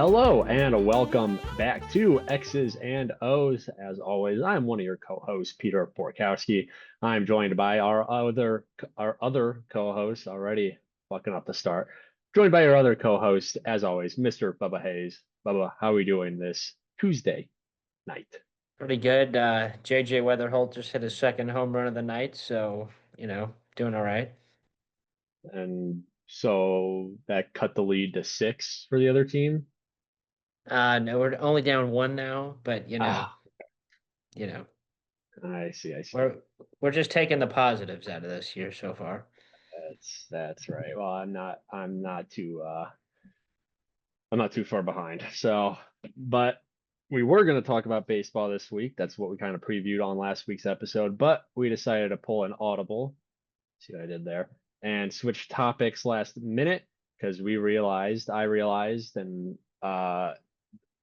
Hello and welcome back to X's and O's. As always, I'm one of your co-hosts, Peter Porkowski. I'm joined by our other co-host, already fucking up the start. Joined by our other co-host, as always, Mr. Bubba Hayes. Bubba, how are we doing this Tuesday night? Pretty good. JJ Weatherholt just hit his second home run of the night, so doing all right. And so that cut the lead to six for the other team. No, we're only down one now, but Ah, you know, I see, I see. we're just taking the positives out of this year so far. That's right. Well, I'm not too far behind. So, but we were going to talk about baseball this week. That's what we kind of previewed on last week's episode, but we decided to pull an audible. See what I did there? And switch topics last minute because I realized, and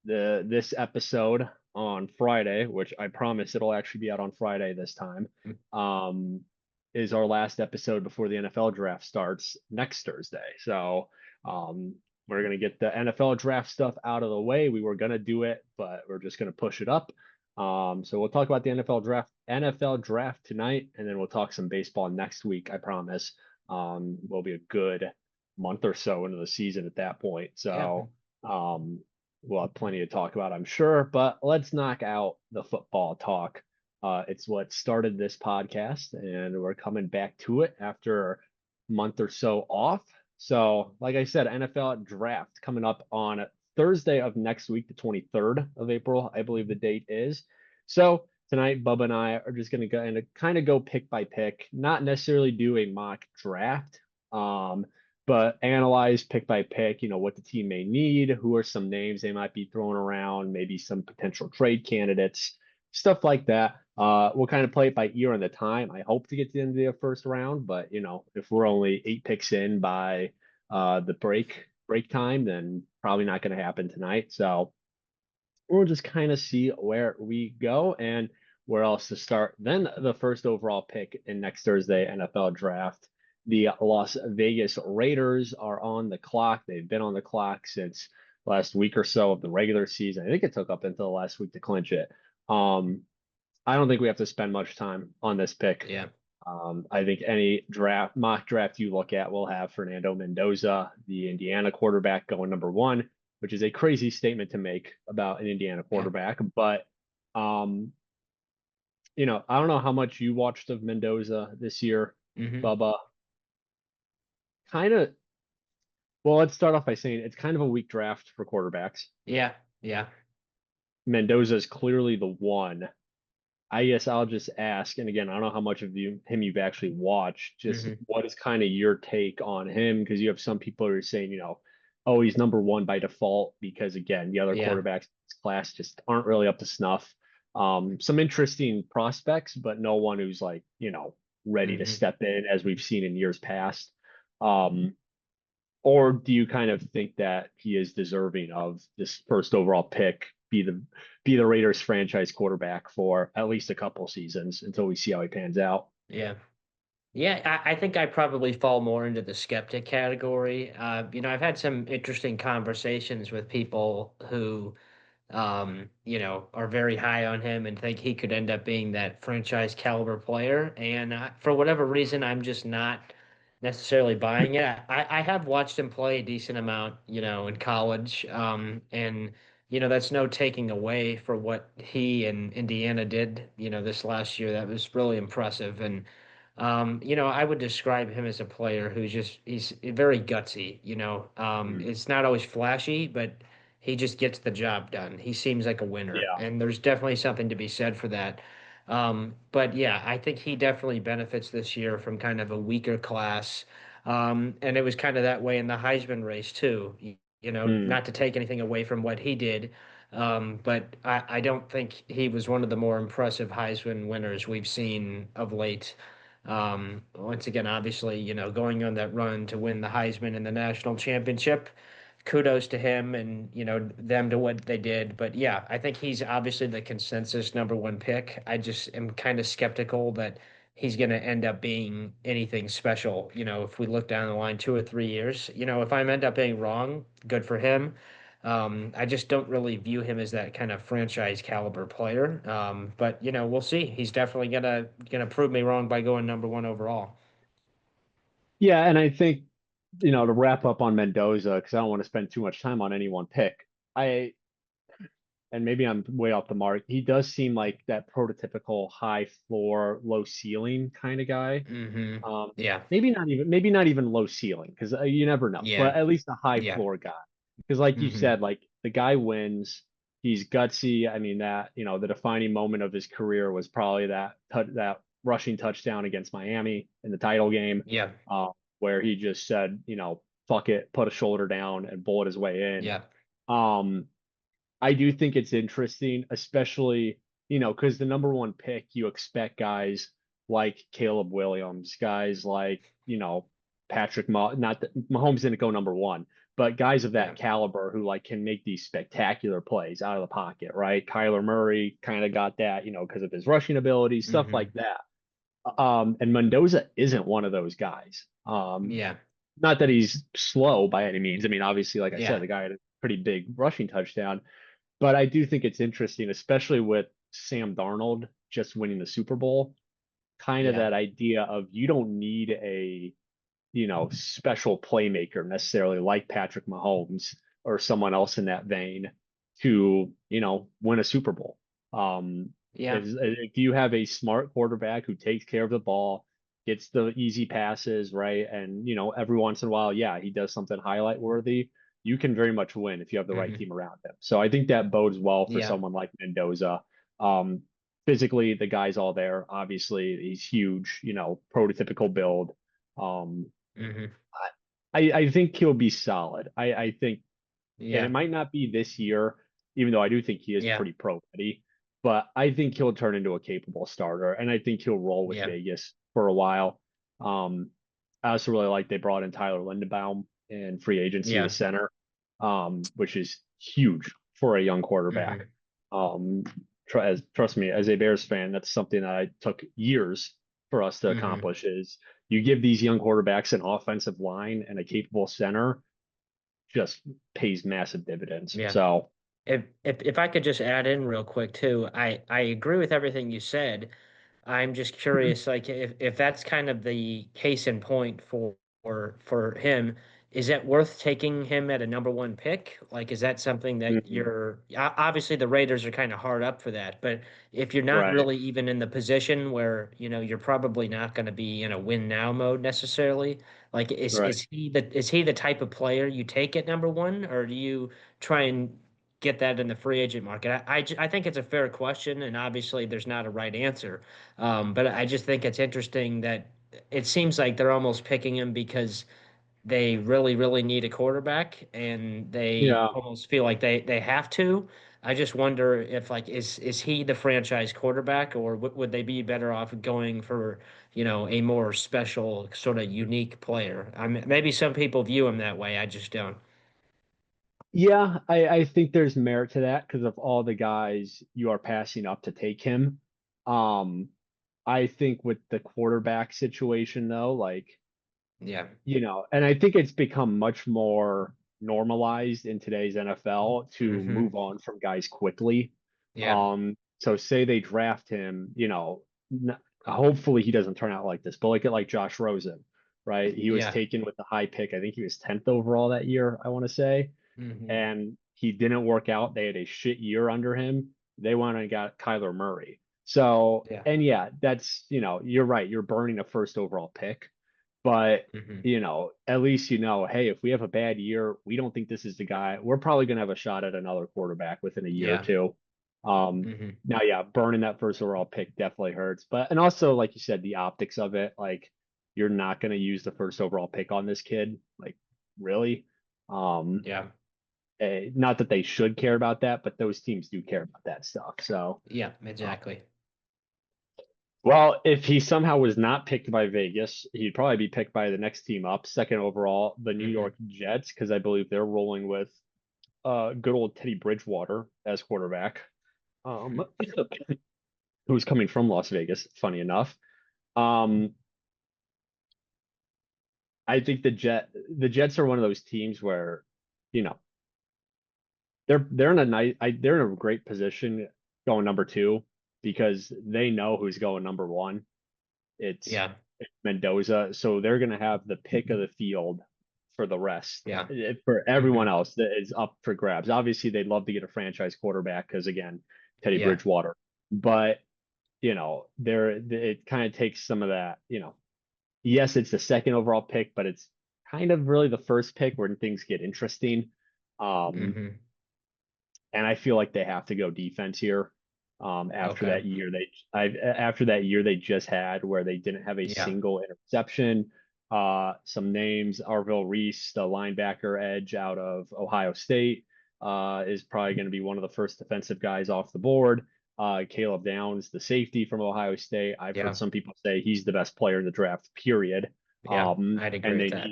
this episode on Friday, which I promise it'll actually be out on Friday this time, um, is our last episode before the NFL draft starts next Thursday. So we're gonna get the NFL draft stuff out of the way. We were gonna do it, but we're just gonna push it up. So we'll talk about the NFL draft tonight, and then we'll talk some baseball next week. I promise. Will be a good month or so into the season at that point. Yeah. So um, we'll have plenty to talk about, I'm sure, but let's knock out the football talk. It's what started this podcast, and we're coming back to it after a month or so off. So, like I said, NFL draft coming up on Thursday of next week, the 23rd of April, I believe the date is. So, tonight, Bubba and I are just going to go and kind of go pick by pick, not necessarily do a mock draft. Um, but analyze pick by pick, what the team may need, who are some names they might be throwing around, maybe some potential trade candidates, stuff like that. We'll kind of play it by ear on the time. I hope to get to the end of the first round, but if we're only 8 picks in by the break time, then probably not going to happen tonight. So we'll just kind of see where we go and where else to start. Then the first overall pick in next Thursday NFL draft. The Las Vegas Raiders are on the clock. They've been on the clock since last week or so of the regular season. I think it took up until the last week to clinch it. I don't think we have to spend much time on this pick. Yeah. I think any mock draft you look at will have Fernando Mendoza, the Indiana quarterback, going number one, which is a crazy statement to make about an Indiana Yeah. quarterback. But um, I don't know how much you watched of Mendoza this year, hmm Bubba. Kind of. Well, let's start off by saying it's kind of a weak draft for quarterbacks. Yeah. Yeah. Mendoza is clearly the one. I guess I'll just ask, and again, I don't know how much of him you've actually watched. Just hmm what is kind of your take on him? Because you have some people who are saying, oh, he's number one by default because again, the other Yeah. quarterbacks in this class just aren't really up to snuff. Some interesting prospects, but no one who's like, ready to hmm step in as we've seen in years past. Um, or do you kind of think that he is deserving of this first overall pick, be the Raiders franchise quarterback for at least a couple seasons until we see how he pans out? Yeah. Yeah, I think I probably fall more into the skeptic category. I've had some interesting conversations with people who are very high on him and think he could end up being that franchise caliber player. And for whatever reason, I'm just not necessarily buying it. I have watched him play a decent amount, in college. And that's no taking away for what he and Indiana did, this last year. That was really impressive. And I would describe him as a player he's very gutsy, Mm. It's not always flashy, but he just gets the job done. He seems like a winner, Yeah. and there's definitely something to be said for that. But yeah, I think he definitely benefits this year from kind of a weaker class. And it was kind of that way in the Heisman race too. Mm. Not to take anything away from what he did, but I don't think he was one of the more impressive Heisman winners we've seen of late. Once again, obviously, going on that run to win the Heisman and the national championship, kudos to him and them to what they did. But yeah, I think he's obviously the consensus number one pick. I just am kind of skeptical that he's going to end up being anything special. If we look down the line 2 or 3 years, if I end up being wrong, good for him. I just don't really view him as that kind of franchise caliber player. But we'll see. He's definitely gonna prove me wrong by going number one overall. Yeah, and I think, to wrap up on Mendoza, because I don't want to spend too much time on any one pick. I and maybe I'm way off the mark. He does seem like that prototypical high floor, low ceiling kind of guy. Hmm. Um, Yeah. maybe not even low ceiling because you never know, but Yeah. at least a high Yeah. floor guy. Because like you Hmm. said, like the guy wins. He's gutsy. I mean that the defining moment of his career was probably that rushing touchdown against Miami in the title game, Yeah. uh, where he just said, fuck it, put a shoulder down and bullet his way in. Yeah. Um, I do think it's interesting, especially, because the number one pick, you expect guys like Caleb Williams, guys like, not that Mahomes didn't go number one, but guys of that Yeah. caliber who like can make these spectacular plays out of the pocket, right? Kyler Murray kind of got that, because of his rushing ability, stuff like Hmm. that. And Mendoza isn't one of those guys. Yeah. Not that he's slow by any means. I mean, obviously, like I said, Yeah. the guy had a pretty big rushing touchdown, but I do think it's interesting, especially with Sam Darnold just winning the Super Bowl, kind of Yeah. that idea of you don't need a, special playmaker necessarily like Patrick Mahomes or someone else in that vein to, win a Super Bowl. Yeah. If you have a smart quarterback who takes care of the ball, gets the easy passes, right? And, every once in a while, yeah, he does something highlight worthy. You can very much win if you have the right Hmm. team around him. So I think that bodes well for Yeah. someone like Mendoza. Um, physically, the guy's all there. Obviously, he's huge, prototypical build. Um, Hmm. I think he'll be solid. I think, and it Yeah. might not be this year, even though I do think he is Yeah. pretty pro ready, but I think he'll turn into a capable starter, and I think he'll roll with Yeah. Vegas for a while. Um, I also really like they brought in Tyler Lindenbaum in free agency, the Yeah. center, which is huge for a young quarterback. Hmm. Trust me, as a Bears fan, that's something that I took years for us to Hmm. accomplish is you give these young quarterbacks an offensive line and a capable center, just pays massive dividends. Yeah. So, If I could just add in real quick too, I agree with everything you said. I'm just curious, like if that's kind of the case in point for him, is that worth taking him at a number one pick? Like, is that something that mhm, obviously the Raiders are kind of hard up for that, but if you're not right. really even in the position where, you're probably not going to be in a win now mode necessarily, like Right. is he the type of player you take at number one, or do you try and get that in the free agent market? I think it's a fair question, and obviously there's not a right answer. But I just think it's interesting that it seems like they're almost picking him because they really, really need a quarterback and they Yeah. almost feel like they have to. I just wonder if like is he the franchise quarterback or would they be better off going for, a more special sort of unique player? I mean, maybe some people view him that way. I just don't. Yeah, I think there's merit to that because of all the guys you are passing up to take him. Um, I think with the quarterback situation though, like, Yeah. and I think it's become much more normalized in today's NFL to Hmm. move on from guys quickly. Yeah. So say they draft him, hopefully he doesn't turn out like this, but like Josh Rosen, right? He was Yeah. taken with the high pick. I think he was 10th overall that year, I want to say, Hmm. and he didn't work out. They had a shit year under him. They went and got Kyler Murray. So, Yeah. and yeah, that's, you're right. You're burning a first overall pick, but Hmm. at least hey, if we have a bad year, we don't think this is the guy. We're probably gonna have a shot at another quarterback within a year or Yeah. two. Hmm. Now, yeah, burning that first overall pick definitely hurts, but and also like you said, the optics of it, like you're not gonna use the first overall pick on this kid, like really. Um, Yeah. not that they should care about that, but those teams do care about that stuff. So, Yeah. uh, Exactly. well, if he somehow was not picked by Vegas, he'd probably be picked by the next team up, second overall, the New York Hmm. Jets, because I believe they're rolling with good old Teddy Bridgewater as quarterback, who's coming from Las Vegas, funny enough. Um, I think the Jets are one of those teams where, you know, they're in a they're in a great position going number two because they know who's going number one. It's, Yeah. it's Mendoza, so they're going to have the pick of the field for the rest. Yeah. For everyone Hmm. else that is up for grabs. Obviously, they'd love to get a franchise quarterback because again, Teddy Yeah. Bridgewater. But there it kind of takes some of that. Yes, it's the second overall pick, but it's kind of really the first pick when things get interesting. Um, Hmm. and I feel like they have to go defense here. Okay. After that year they just had where they didn't have a Yeah. single interception. Some names: Arvil Reese, the linebacker edge out of Ohio State, is probably going to be one of the first defensive guys off the board. Caleb Downs, the safety from Ohio State. I've heard Yeah. some people say he's the best player in the draft, period. Yeah. I'd agree And with that.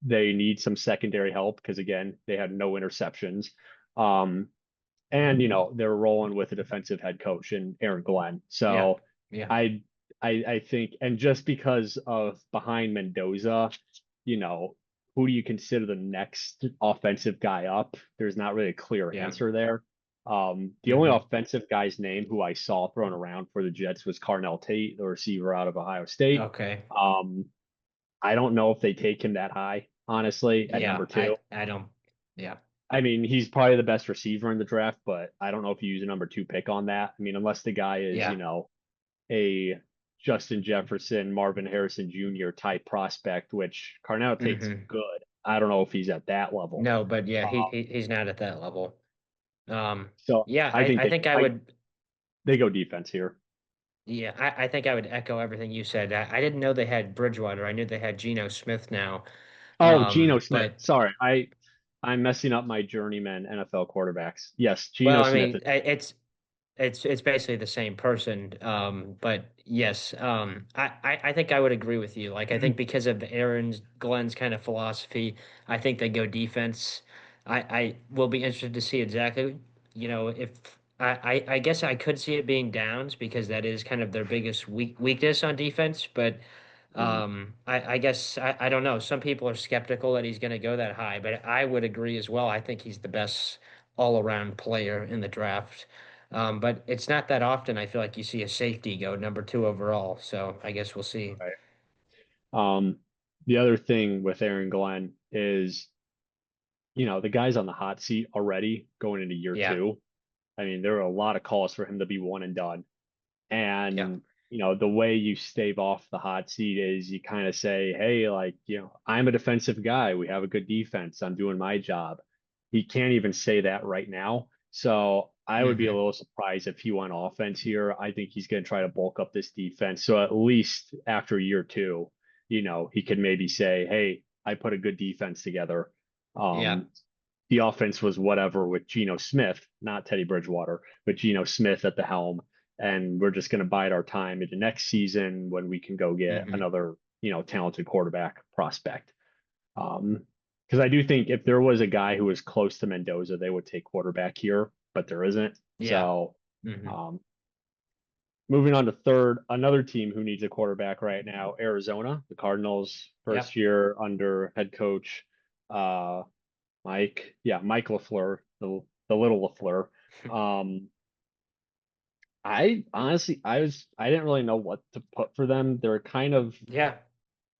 they need some secondary help because again, they had no interceptions. Um, and they're rolling with a defensive head coach in Aaron Glenn. Yeah. So Yeah. I I think, and just because of behind Mendoza, you know, who do you consider the next offensive guy up? There's not really a clear Yeah. answer there. The only Hmm. offensive guy's name who I saw thrown around for the Jets was Carnell Tate, the receiver out of Ohio State. Okay. Um, I don't know if they take him that high, honestly, at Yeah. number two. I don't. Yeah. I mean, he's probably the best receiver in the draft, but I don't know if you use a number two pick on that. I mean, unless the guy is, Yeah. a Justin Jefferson, Marvin Harrison Jr. type prospect, which Carnell Tate's Hmm. good. I don't know if he's at that level. No, but yeah, Um, he's not at that level. so Yeah, I think I think I would. they go defense here. Yeah, I think I would echo everything you said. I didn't know they had Bridgewater. I knew they had Geno Smith now. Oh, Geno Smith. But Sorry, I'm messing up my journeyman NFL quarterbacks. Yes, well, Geno I Smith mean, is it's basically the same person. But yes, I think I would agree with you. Like I think because of Aaron's Glenn's kind of philosophy, I think they go defense. I will be interested to see exactly, if I guess I could see it being Downs because that is kind of their biggest weakness on defense, but I guess I don't know. Some people are skeptical that he's going to go that high, but I would agree as well. I think he's the best all-around player in the draft. But it's not that often I feel like you see a safety go number two overall. So I guess we'll see. right. Um, the other thing with Aaron Glenn is, the guy's on the hot seat already going into year Yeah. two. I mean, there are a lot of calls for him to be one and done. Yeah. And, the way you stave off the hot seat is you kind of say, hey, like, I'm a defensive guy. We have a good defense. I'm doing my job. He can't even say that right now. So I would be a Hmm. little surprised if he went offense here. I think he's going to try to bulk up this defense. So at least after year two, he could maybe say, hey, I put a good defense together. Yeah. Um, the offense was whatever with Geno Smith, not Teddy Bridgewater, but Geno Smith at the helm. And we're just going to bide our time into next season when we can go get Hmm. another, talented quarterback prospect. Because I do think if there was a guy who was close to Mendoza, they would take quarterback here, but there isn't. Yeah. So, Hmm. um, moving on to third, another team who needs a quarterback right now, Arizona, the Cardinals, first Yep. year under head coach uh, Mike LaFleur, the little LaFleur. Um, I honestly, I didn't really know what to put for them. They're kind of Yeah.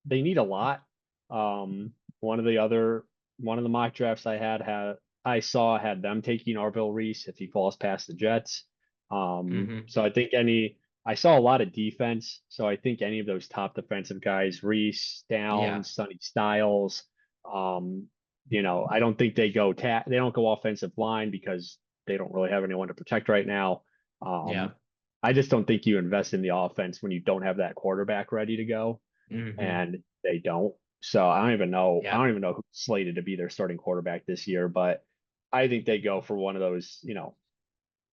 they need a lot. Um, one of the other one of the mock drafts I saw had them taking Arvil Reese if he falls past the Jets. Hmm. So I saw a lot of defense. So I think any of those top defensive guys, Reese, Yeah. Downs, Sonny Styles, um, I don't think they don't go offensive line because they don't really have anyone to protect right now. Yeah. Um, I just don't think you invest in the offense when you don't have that quarterback ready to go, Hmm. and they don't. So I don't even know. I Yeah. don't even know who's slated to be their starting quarterback this year, but I think they go for one of those,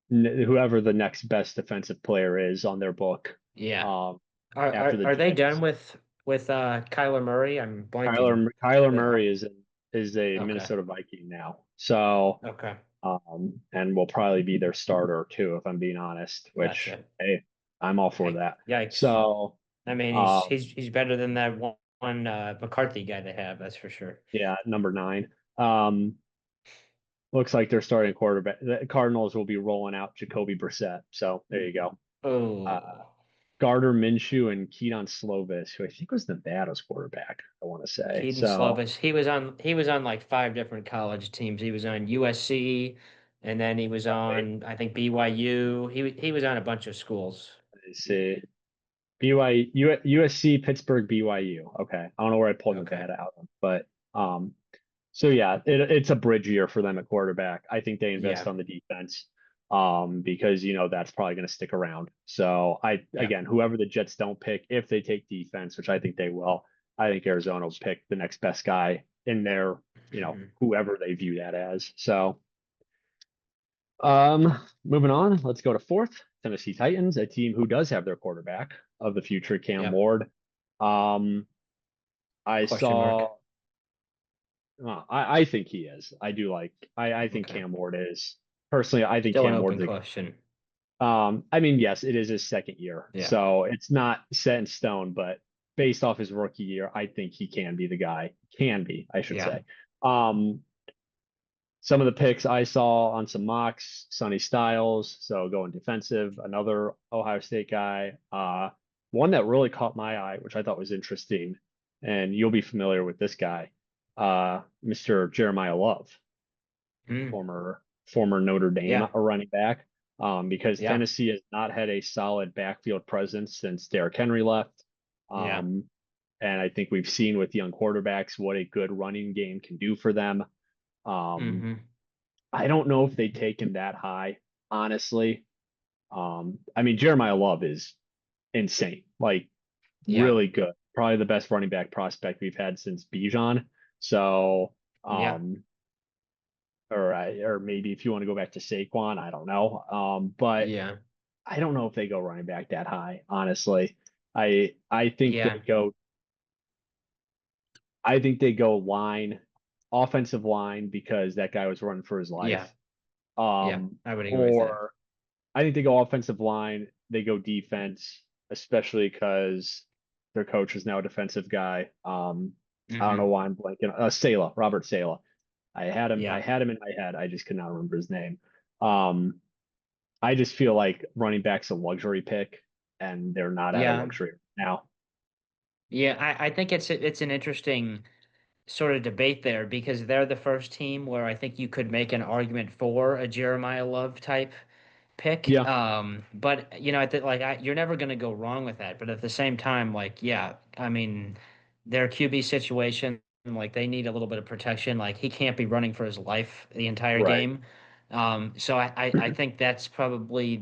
whoever the next best defensive player is on their book, Yeah. um, Are after are the are they done Jets. with Kyler Murray? I'm blanking. Kyler The Murray is a Okay. Minnesota Viking now. So, Okay. and will probably be their starter too, if I'm being honest, which, Gotcha. hey, I'm all for Yikes. that. Yikes. So, I mean, um, he's better than that one McCarthy guy they have, that's for sure. yeah, number nine. Um, looks like they're starting quarterback. The Cardinals will be rolling out Jacoby Brissett. So there you go. Uh, Oh, Gardner Minshew and Keaton Slovis, who I think was Nevada's quarterback, I want to say. Keaton So Slovis. He was on like five different college teams. He was on USC, and then he was right, on I think BYU. He was on a bunch of schools. let's see. BYU, USC, Pittsburgh, BYU. Okay. I don't know where I pulled Okay. Nevada out of, but so yeah, it's a bridge year for them at quarterback. I think they invest Yeah. on the defense because that's probably going to stick around. So Yeah. again, whoever the Jets don't pick, if they take defense, which I think they will, I think Arizona will pick the next best guy in their, Mhm. whoever they view that as. So moving on, let's go to fourth, Tennessee Titans, a team who does have their quarterback of the future, Cam Yep. Ward. Um, I Question mark. saw I think he is. I think Okay. Cam Ward is. Personally, I think Still an Cam Ward's open question. I mean, yes, it is his second year. Yeah. So it's not set in stone, but based off his rookie year, I think he can be the guy. Can be, I should Yeah. say. Um, some of the picks I saw on some mocks, Sonny Styles, so going defensive, another Ohio State guy. One that really caught my eye, which I thought was interesting, and you'll be familiar with this guy, Mr. Jeremiah Love, Mm. former Notre Dame Yeah. a running back, because Yeah. Tennessee has not had a solid backfield presence since Derrick Henry left. Yeah. Um, and I think we've seen with young quarterbacks what a good running game can do for them. Um, Hmm. I don't know if they take him that high, honestly. I mean, Jeremiah Love is insane, like Yeah. really good, probably the best running back prospect we've had since Bijan. So, Yeah. um, or maybe if you want to go back to Saquon, I don't know. But Yeah. I don't know if they go running back that high, honestly. I think Yeah. they go offensive line because that guy was running for his Yeah. life. Yeah. I would agree with that. Or I think they go offensive line, they go defense, especially because their coach is now a defensive guy. I don't know Hmm. why I'm blanking. Robert Sala. I Yeah. had him in my head. I just could not remember his name. Um, I just feel like running back's a luxury pick, and they're not at a Yeah. luxury now. Yeah. I think it's an interesting sort of debate there because they're the first team where I think you could make an argument for a Jeremiah Love type pick. Yeah, But I think you're never going to go wrong with that. But at the same time, like, yeah, I mean, their QB situation, like they need a little bit of protection. Like he can't be running for his life the entire right. game. So I think that's probably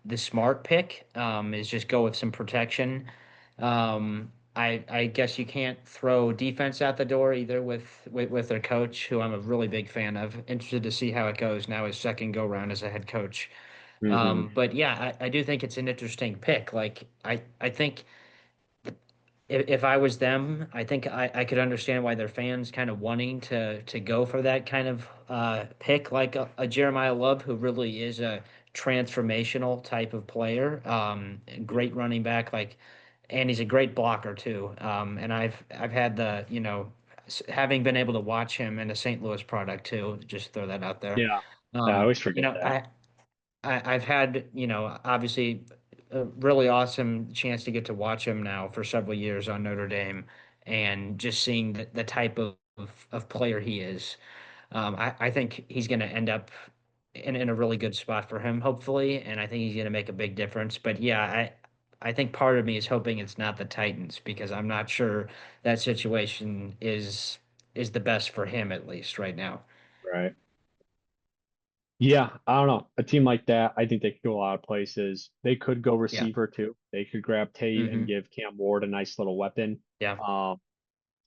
the smart pick, is just go with some protection. I guess you can't throw defense out the door either with their coach, who I'm a really big fan of. Interested to see how it goes now his second go round as a head coach. Hmm. But yeah, I do think it's an interesting pick. Like I think if I was them, I think I could understand why their fans kind of wanting to go for that kind of pick, like a Jeremiah Love, who really is a transformational type of player. Great running back, and he's a great blocker too. And I've had having been able to watch him in a St. Louis product too. Just throw that out there. Yeah, I always forget that. I've had, obviously a really awesome chance to get to watch him now for several years on Notre Dame and just seeing the type of player he is. I think he's going to end up in a really good spot for him, hopefully, and I think he's going to make a big difference. But yeah, I think part of me is hoping it's not the Titans because I'm not sure that situation is the best for him at least right now. Right. Yeah, I don't know. A team like that, I think they could go a lot of places. They could go Yeah. receiver too. They could grab Tate and Hmm. give Cam Ward a nice little weapon. Yeah. Um,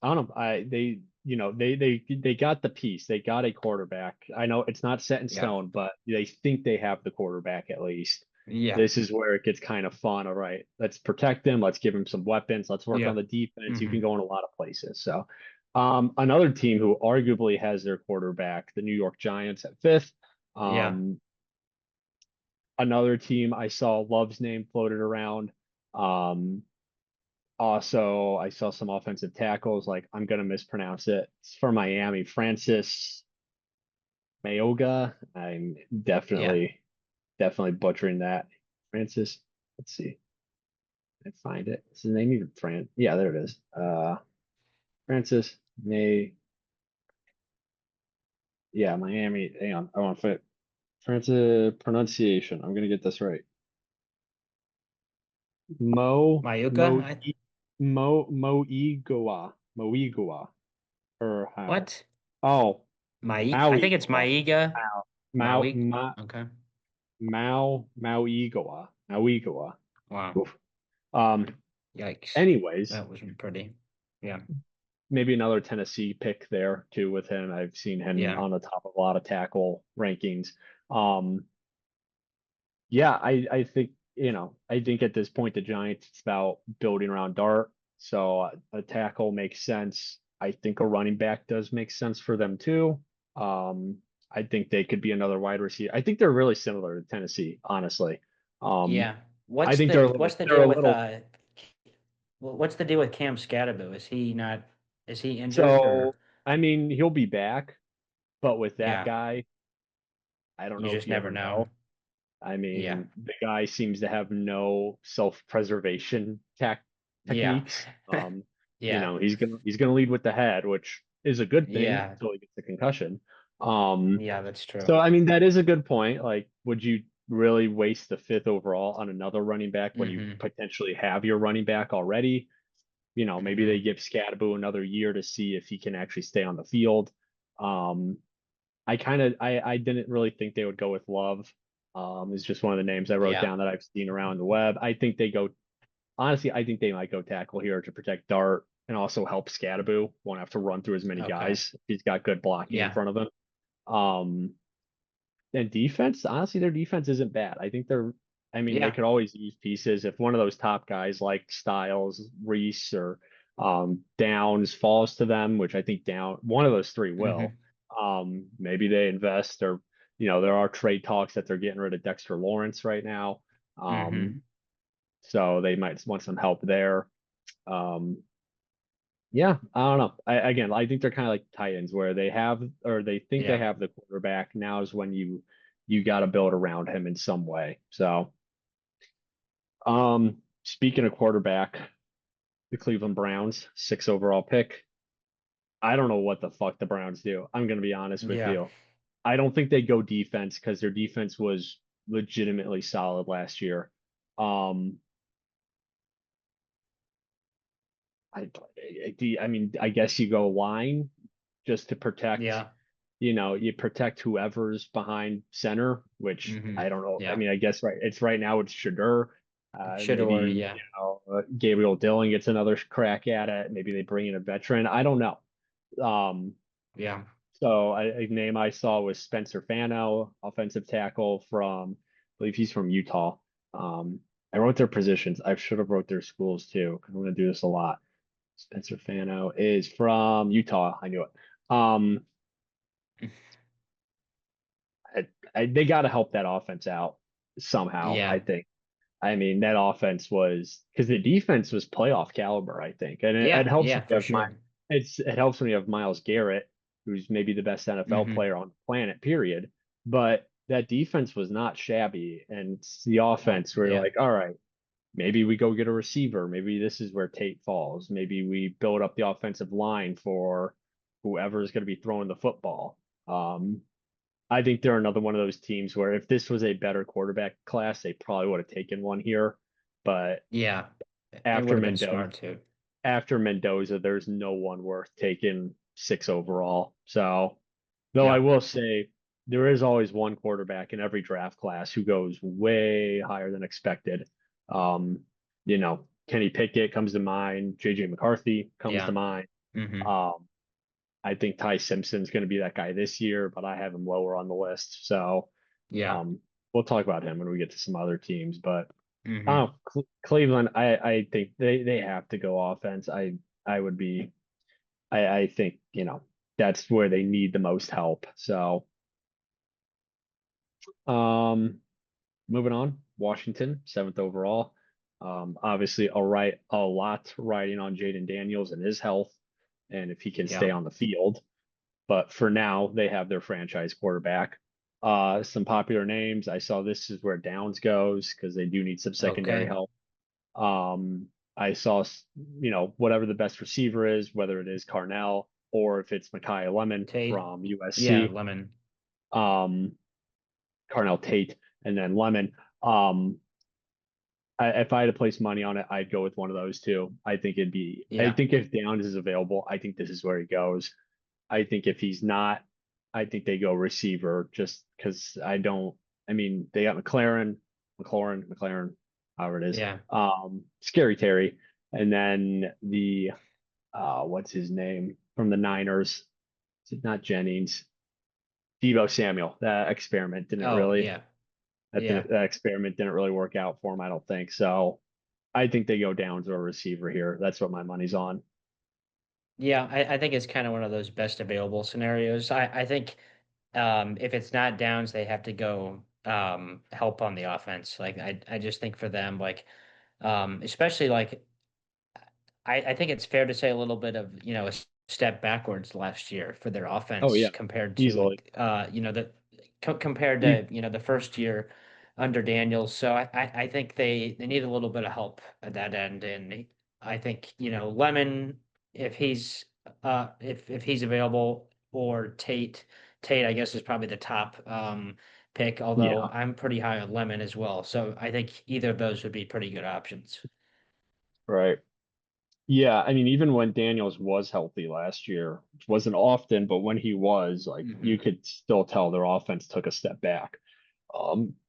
I don't know. They got the piece. They got a quarterback. I know it's not set in Yeah. stone, but they think they have the quarterback at least. Yeah. This is where it gets kind of fun. All right, let's protect him. Let's give him some weapons. Let's work on Yeah. the defense. You can Hmm. go in a lot of places. So, another team who arguably has their quarterback, the New York Giants at fifth. Yeah. Um, another team I saw Love's name floated around. Um, also, I saw some offensive tackles, like I'm gonna mispronounce it. It's for Miami, Francis. Mayoga. I'm Yeah. definitely butchering that. Francis. Let's see. Can I find it. Is his name even Fran? Yeah, there it is. Francis May. Yeah, Miami. Hang on. I want to fit Francis pronunciation. I'm gonna get this right. Mo Mayuka? Mo Moigoa or how? What? Oh, I think it's Mauigoa. Maiga. Mao Mao Maui. Ma, Okay. Mauigoa. Wow. Oof. Um. Yikes. Anyways, That was pretty. Yeah. maybe another Tennessee pick there too with him. I've seen him Yeah. on the top of a lot of tackle rankings. Um. Yeah, I think I think at this point the Giants it's about building around Dart. So a tackle makes sense. I think a running back does make sense for them too. I think they could be another wide receiver. I think they're really similar to Tennessee, honestly. Um, Yeah. I think they're a little What's the they're deal a with little what's the deal with Cam Scatterbo? Is he injured or so I mean he'll be back, but with that yeah, guy, I don't you know if just you never ever know. know. I Yeah. mean, the guy seems to have no self-preservation Yeah. techniques. Yeah. He's gonna lead with the head, which is a good thing Yeah. until he gets the concussion. Um, Yeah, that's true. so I mean that is a good point. Like, would you really waste the fifth overall on another running back when you Mm-hmm. potentially have your running back already? Maybe they Mm-hmm. give Scadaboo another year to see if he can actually stay on the field. Um, I didn't really think they would go with Love. Is just one of the names I wrote Yeah. down that I've seen around the web. I think they go honestly, I think they might go tackle here to protect Dart and also help Scadaboo. Won't have to run through as many Okay. guys. He's got good blocking in Yeah. front of him. Um, and defense, honestly, their defense isn't bad. I mean, they Yeah. could always use pieces if one of those top guys like Styles, Reese, or Downs falls to them, which I think one of those three will. Mm-hmm. Maybe they invest or, there are trade talks that they're getting rid of Dexter Lawrence right now. Mm-hmm. So they might want some help there. Yeah, I don't know. I think they're kind of like Titans where they have or they think they Yeah. have the quarterback. Now is when you got to build around him in some way. So, speaking of quarterback, the Cleveland Browns, six overall pick. I don't know what the fuck the Browns do. I'm gonna be honest with Yeah. you. I don't think they go defense because their defense was legitimately solid last year. Um, I mean, I guess you go line just to protect. Yeah. You protect whoever's behind center, which Mm-hmm. I don't know. I Yeah. mean, I guess right now it's Shadur. Shador, Maybe yeah. Gabriel Dillon gets another crack at it. Maybe they bring in a veteran. I don't know. Um, Yeah. so a name I saw was Spencer Fano, offensive tackle from, I believe he's from Utah. Um, I wrote their positions. I should have wrote their schools too. 'Cause I'm going to do this a lot. Spencer Fano is from Utah. I knew it. Um, they got to help that offense out somehow, I Yeah. think. I mean, that offense was because the defense was playoff caliber, I think, and it Yeah. helps when Yeah, you for have sure. it helps when you have Miles Garrett, who's maybe the best NFL Mm-hmm. player on the planet, period. But that defense was not shabby, and it's the No. offense where you're Yeah. like, all right, maybe we go get a receiver, maybe this is where Tate falls, maybe we build up the offensive line for whoever is going to be throwing the football. Um, I think they're another one of those teams where if this was a better quarterback class, they probably would have taken one here. But Yeah. It would after have been Mendoza, smart too. after Mendoza, there's no one worth taking six overall. So, though I Yeah. will say there is always one quarterback in every draft class who goes way higher than expected. Kenny Pickett comes to mind, JJ McCarthy comes to Yeah. mind. Mm-hmm. Um, I think Ty Simpson's going to be that guy this year, but I have him lower on the list. So Yeah. we'll talk about him when we get to some other teams. But Mm-hmm. oh, Cleveland, I think they have to go offense. I would be I think that's where they need the most help. So um, moving on, Washington, seventh overall. Obviously, a lot riding on Jaden Daniels and his health, and if he can stay Yeah. on the field. but for now they have their franchise quarterback. Some popular names. I saw this is where Downs goes because they do need some secondary Okay. help. Um, I saw, whatever the best receiver is, whether it is Carnell or if it's Micaiah Lemon Tate. from Yeah, USC, Lemon. um, Carnell Tate, and then Lemon. Um, if I had to place money on it, I'd go with one of those two. I Yeah. think if Downs is available, I think this is where he goes. I think if he's not, I think they go receiver just because I mean, they got McLaurin, however it is, Yeah. Scary Terry, and then what's his name from the Niners? Is it not Jennings? Debo Samuel. Oh, yeah. Yeah. That experiment didn't really work out for him, I don't think. So I think they go down to a receiver here. That's what my money's on. Yeah, I think it's kind of one of those best available scenarios. I think if it's not Downs, they have to go help on the offense. Like I just think for them, like especially like I think it's fair to say a little bit of, a step backwards last year for their Oh offense yeah, compared to, easily. compared You to, the first year under Daniels. So I think they need a little bit of help at that end. And I think, Lemon, if he's available, or Tate, I guess is probably the top pick, although yeah, I'm pretty high on Lemon as well. So I think either of those would be pretty good options. right. Yeah, I mean, even when Daniels was healthy last year, which wasn't often, but when he was, like, you Hmm. could still tell their offense took a step back,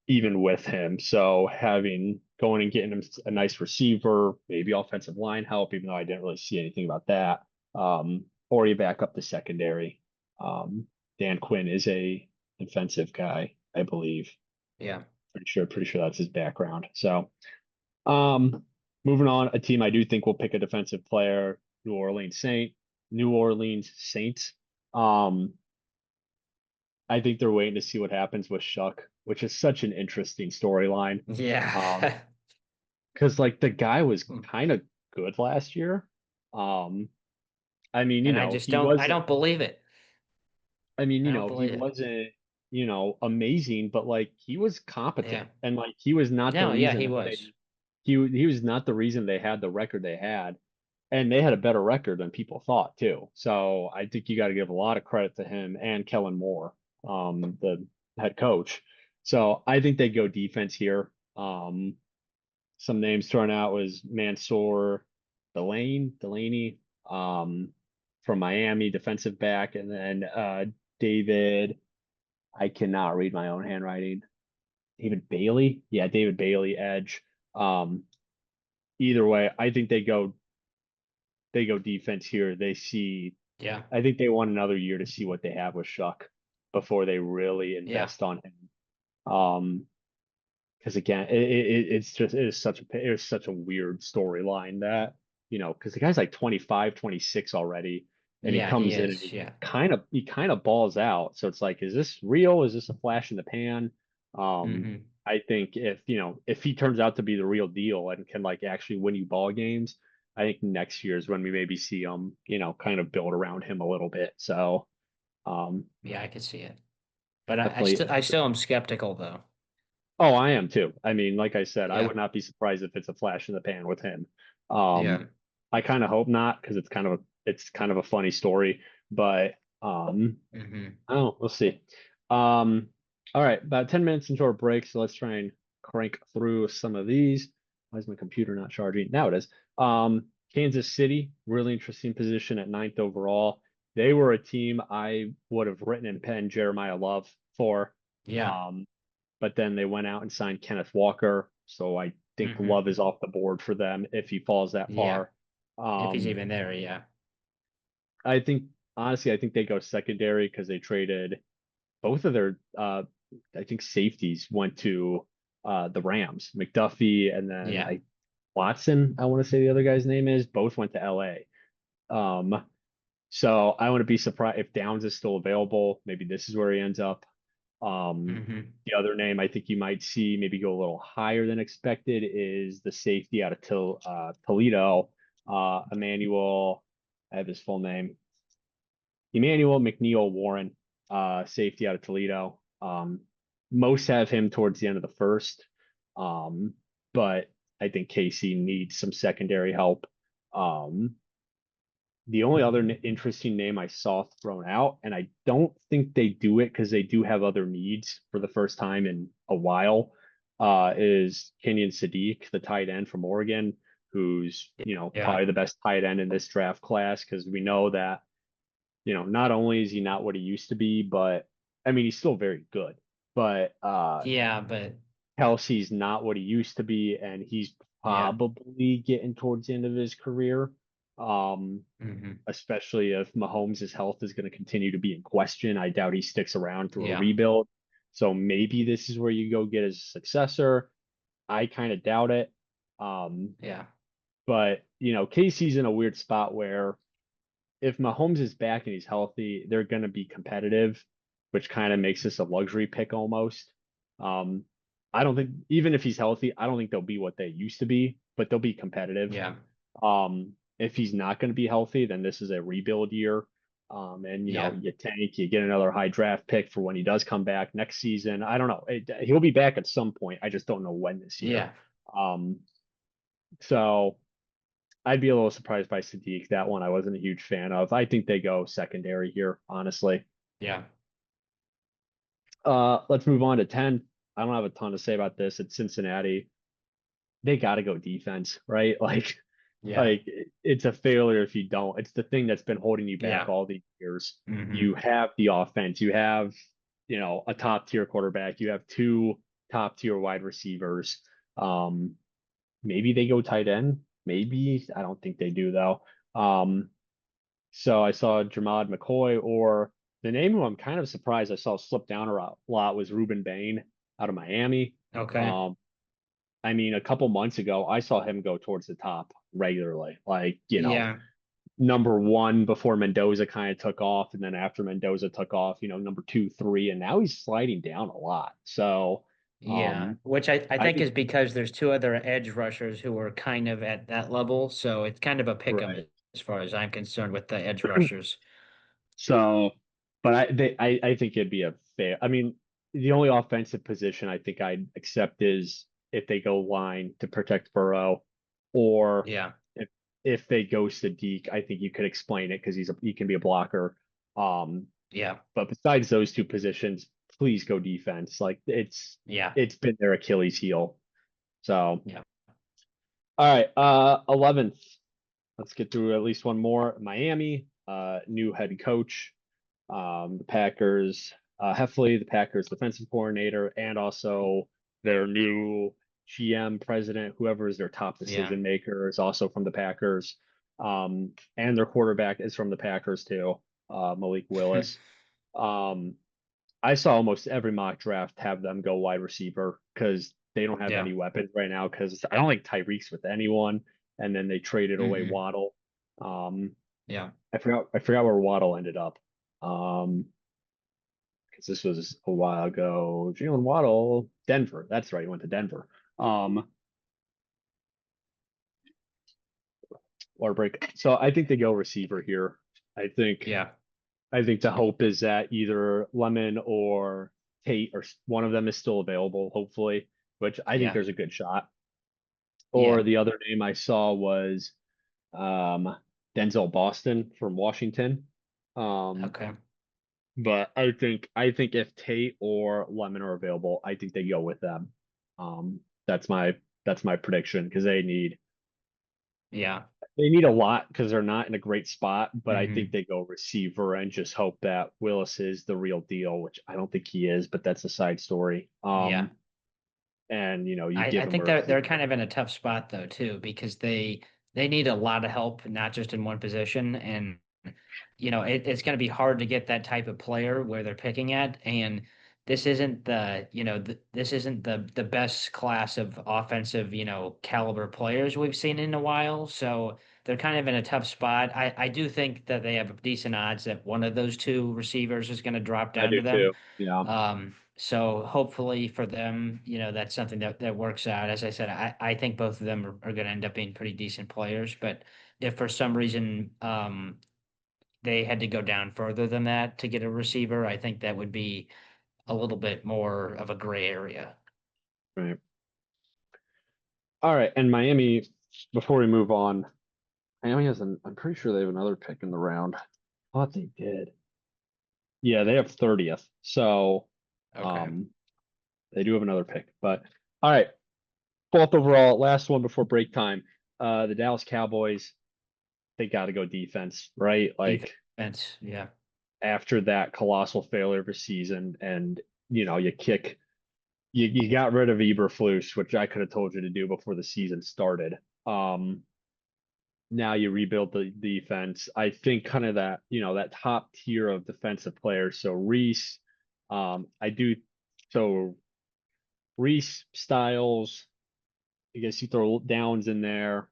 even with him. So having going and getting him a nice receiver, maybe offensive line help, even though I didn't really see anything about that. Or you back up the secondary. Dan Quinn is a defensive guy, I believe. Yeah. Pretty sure that's his background. So. Um, moving on, a team I do think will pick a defensive player, New Orleans Saints. Um, I think they're waiting to see what happens with Shuck, which is such an interesting storyline. Um, Yeah. because like the guy was Hmm. kind of good last year. Um, I mean, And I just he don't I was don't believe it. I don't He believe it. wasn't, amazing, but like he was Yeah. competent and like he was not the No, yeah, reason he that was. he was not the reason they had the record they had. And they had a better record than people thought too. So I think you got to give a lot of credit to him and Kellen Moore, the head coach. So I think they go defense here. Some names thrown out was Mansour Delaney, from Miami, defensive back, and then David. I cannot read my own handwriting. David Bailey, yeah, David Bailey, edge. Um, Either way, I think they go defense here. Yeah. I think they want another year to see what they have with Shuck before they really Yeah. invest on him. Um, because again, it is such a weird storyline that, because the guy's like 25, 26 already, and he Yeah, he comes in and is. Yeah. he kind of balls out. So it's like, is this real? Is this a flash in the pan? Hmm. I think if he turns out to be the real deal and can like actually win you ball games, I think next year is when we maybe see him, kind of build around him a little bit. So, um, Yeah, I could see it. But definitely. I still am skeptical though. Oh, I am too. I mean, like I said, I would Yeah. not be surprised if it's a flash in the pan with him. Um, Yeah. I kind of hope not because it's kind of a funny story, but Hmm. oh, we'll see. Um, all right, about 10 minutes into our break, so let's try and crank through some of these. Why is my computer not charging? Now it is. Kansas City, really interesting position at ninth overall. They were a team I would have written and penned Jeremiah Love for. Yeah. Um, but then they went out and signed Kenneth Walker. So I think Hmm. Love is off the board for them if he falls that Yeah. far. If he's Um, even there, yeah. I think honestly, I think they go secondary because they traded both of their I think safeties went to the Rams, McDuffie and then Yeah. I Watson, I want to say the other guy's name is, both went to LA. Um, so I wouldn't be surprised if Downs is still available. Maybe this is where he ends up. Hmm. The other name I think you might see maybe go a little higher than expected is the safety out of Toledo, Emmanuel. I have his full name. Emmanuel McNeil Warren, safety out of Toledo. Most have him towards the end of the first, um, but I think KC needs some secondary help. Um, the only other interesting name I saw thrown out, and I don't think they do it because they do have other needs for the first time in a while, is Kenyon Sadiq, the tight end from Oregon, who's, Yeah. probably the best tight end in this draft class because we know that, not only is he not what he used to be, but I mean, he's still very good, but Yeah, but Kelsey's not what he used to be, and he's yeah. probably getting towards the end of his career. Um, Hmm. Especially if Mahomes' health is going to continue to be in question. I doubt he sticks around through a Yeah. rebuild. So maybe this is where you go get his successor. I kind of doubt it. Um, Yeah. but Casey's in a weird spot where if Mahomes is back and he's healthy, they're going to be competitive, which kind of makes this a luxury pick almost. Um, I don't think even if he's healthy, I don't think they'll be what they used to be, but they'll be competitive. Yeah. If he's not going to be healthy, then this is a rebuild year. And Yeah. you tank, you get another high draft pick for when he does come back next season. I don't know. He'll be back at some point. I just don't know when this year. Yeah. Um, so I'd be a little surprised by Sadiq. That one I wasn't a huge fan of. I think they go secondary here, honestly. Yeah. Let's move on to 10. I don't have a ton to say about this. It's Cincinnati. They got to go defense, right? Yeah. Like it's a failure if you don't. It's the thing that's been holding you back Yeah. all these years. Hmm. You have the offense. You have, a top tier quarterback. You have two top tier wide receivers. Um, Maybe they go tight end. Maybe I don't think they do though. So I saw Jermod McCoy, or the name who I'm kind of surprised I saw slip down a lot was Ruben Bain out of Miami. Okay. Um, I mean, a couple months ago, I saw him go towards the top regularly, like, Yeah. number one before Mendoza kind of took off. And then after Mendoza took off, number two, three, and now he's sliding down a lot. So, Yeah. um, Which I I think think, is because there's two other edge rushers who are kind of at that level. So it's kind of a pick 'em right. as far as I'm concerned with the edge rushers. So, but I think it'd be a fair. I mean, the only offensive position I think I'd accept is if they go line to protect Burrow, or Yeah. if if they go Sadiq, I think you could explain it because he can be a blocker. Um, Yeah. but besides those two positions, please go defense. Like Yeah. it's been their Achilles heel. So, Yeah. all right, 11th. Let's get through at least one more. Miami, new head coach. The Packers, Heffley, the Packers defensive coordinator, and also their new GM president, whoever is their top Yeah. decision maker, is also from the Packers. And their quarterback is from the Packers too, Malik Willis. Um, I saw almost every mock draft have them go wide receiver because they don't have any Yeah. weapons right now. Because I don't think Tyreek's with anyone, and then they traded away Hmm. Waddle. Um, Yeah. I forgot where Waddle ended up. Um, because this was a while ago. Jalen Waddle, Denver. That's right. He went to Denver. Um, Water break. So I think they go receiver here. I think Yeah. I think the hope is that either Lemon or Tate or one of them is still available, hopefully, which I think Yeah. there's a good shot. Or Yeah. the other name I saw was um, Denzel Boston from Washington. Um, Okay. but I think if Tate or Lemon are available, I think they go with them. That's my prediction because Yeah. they need a lot because they're not in a great spot, but I think Hmm. they go receiver and just hope that Willis is the real deal, which I don't think he is, but that's a side story. Yeah. And you I give him think a they're kind receiver. of in a tough spot though too, because they need a lot of help, not just in one position. And it's going to be hard to get that type of player where they're picking at. And this isn't this isn't the best class of offensive, caliber players we've seen in a while. So they're kind of in a tough spot. I do think that they have decent odds that one of those two receivers is going to drop I down do to them. too. Yeah, So hopefully for them, that's something that works out. As I said, I think both of them are going to end up being pretty decent players. But if for some reason, they had to go down further than that to get a receiver, I think that would be a little bit more of a gray area. Right. All right. And Miami, before we move on, Miami has I'm pretty sure they have another pick in the round. I thought they did. Yeah, they have 30th. So Okay. um they do have another pick. But all right. Fourth overall, last one before break time. The Dallas Cowboys, they got to go defense, right? Like Defense, yeah. after that colossal failure of a season, and you kick, you got rid of Eberflus, which I could have told you to do before the season started. Um, Now you rebuild the defense. I think kind of that, that top tier of defensive players. So Reese, I do so Reese Styles. I guess you throw Downs in there.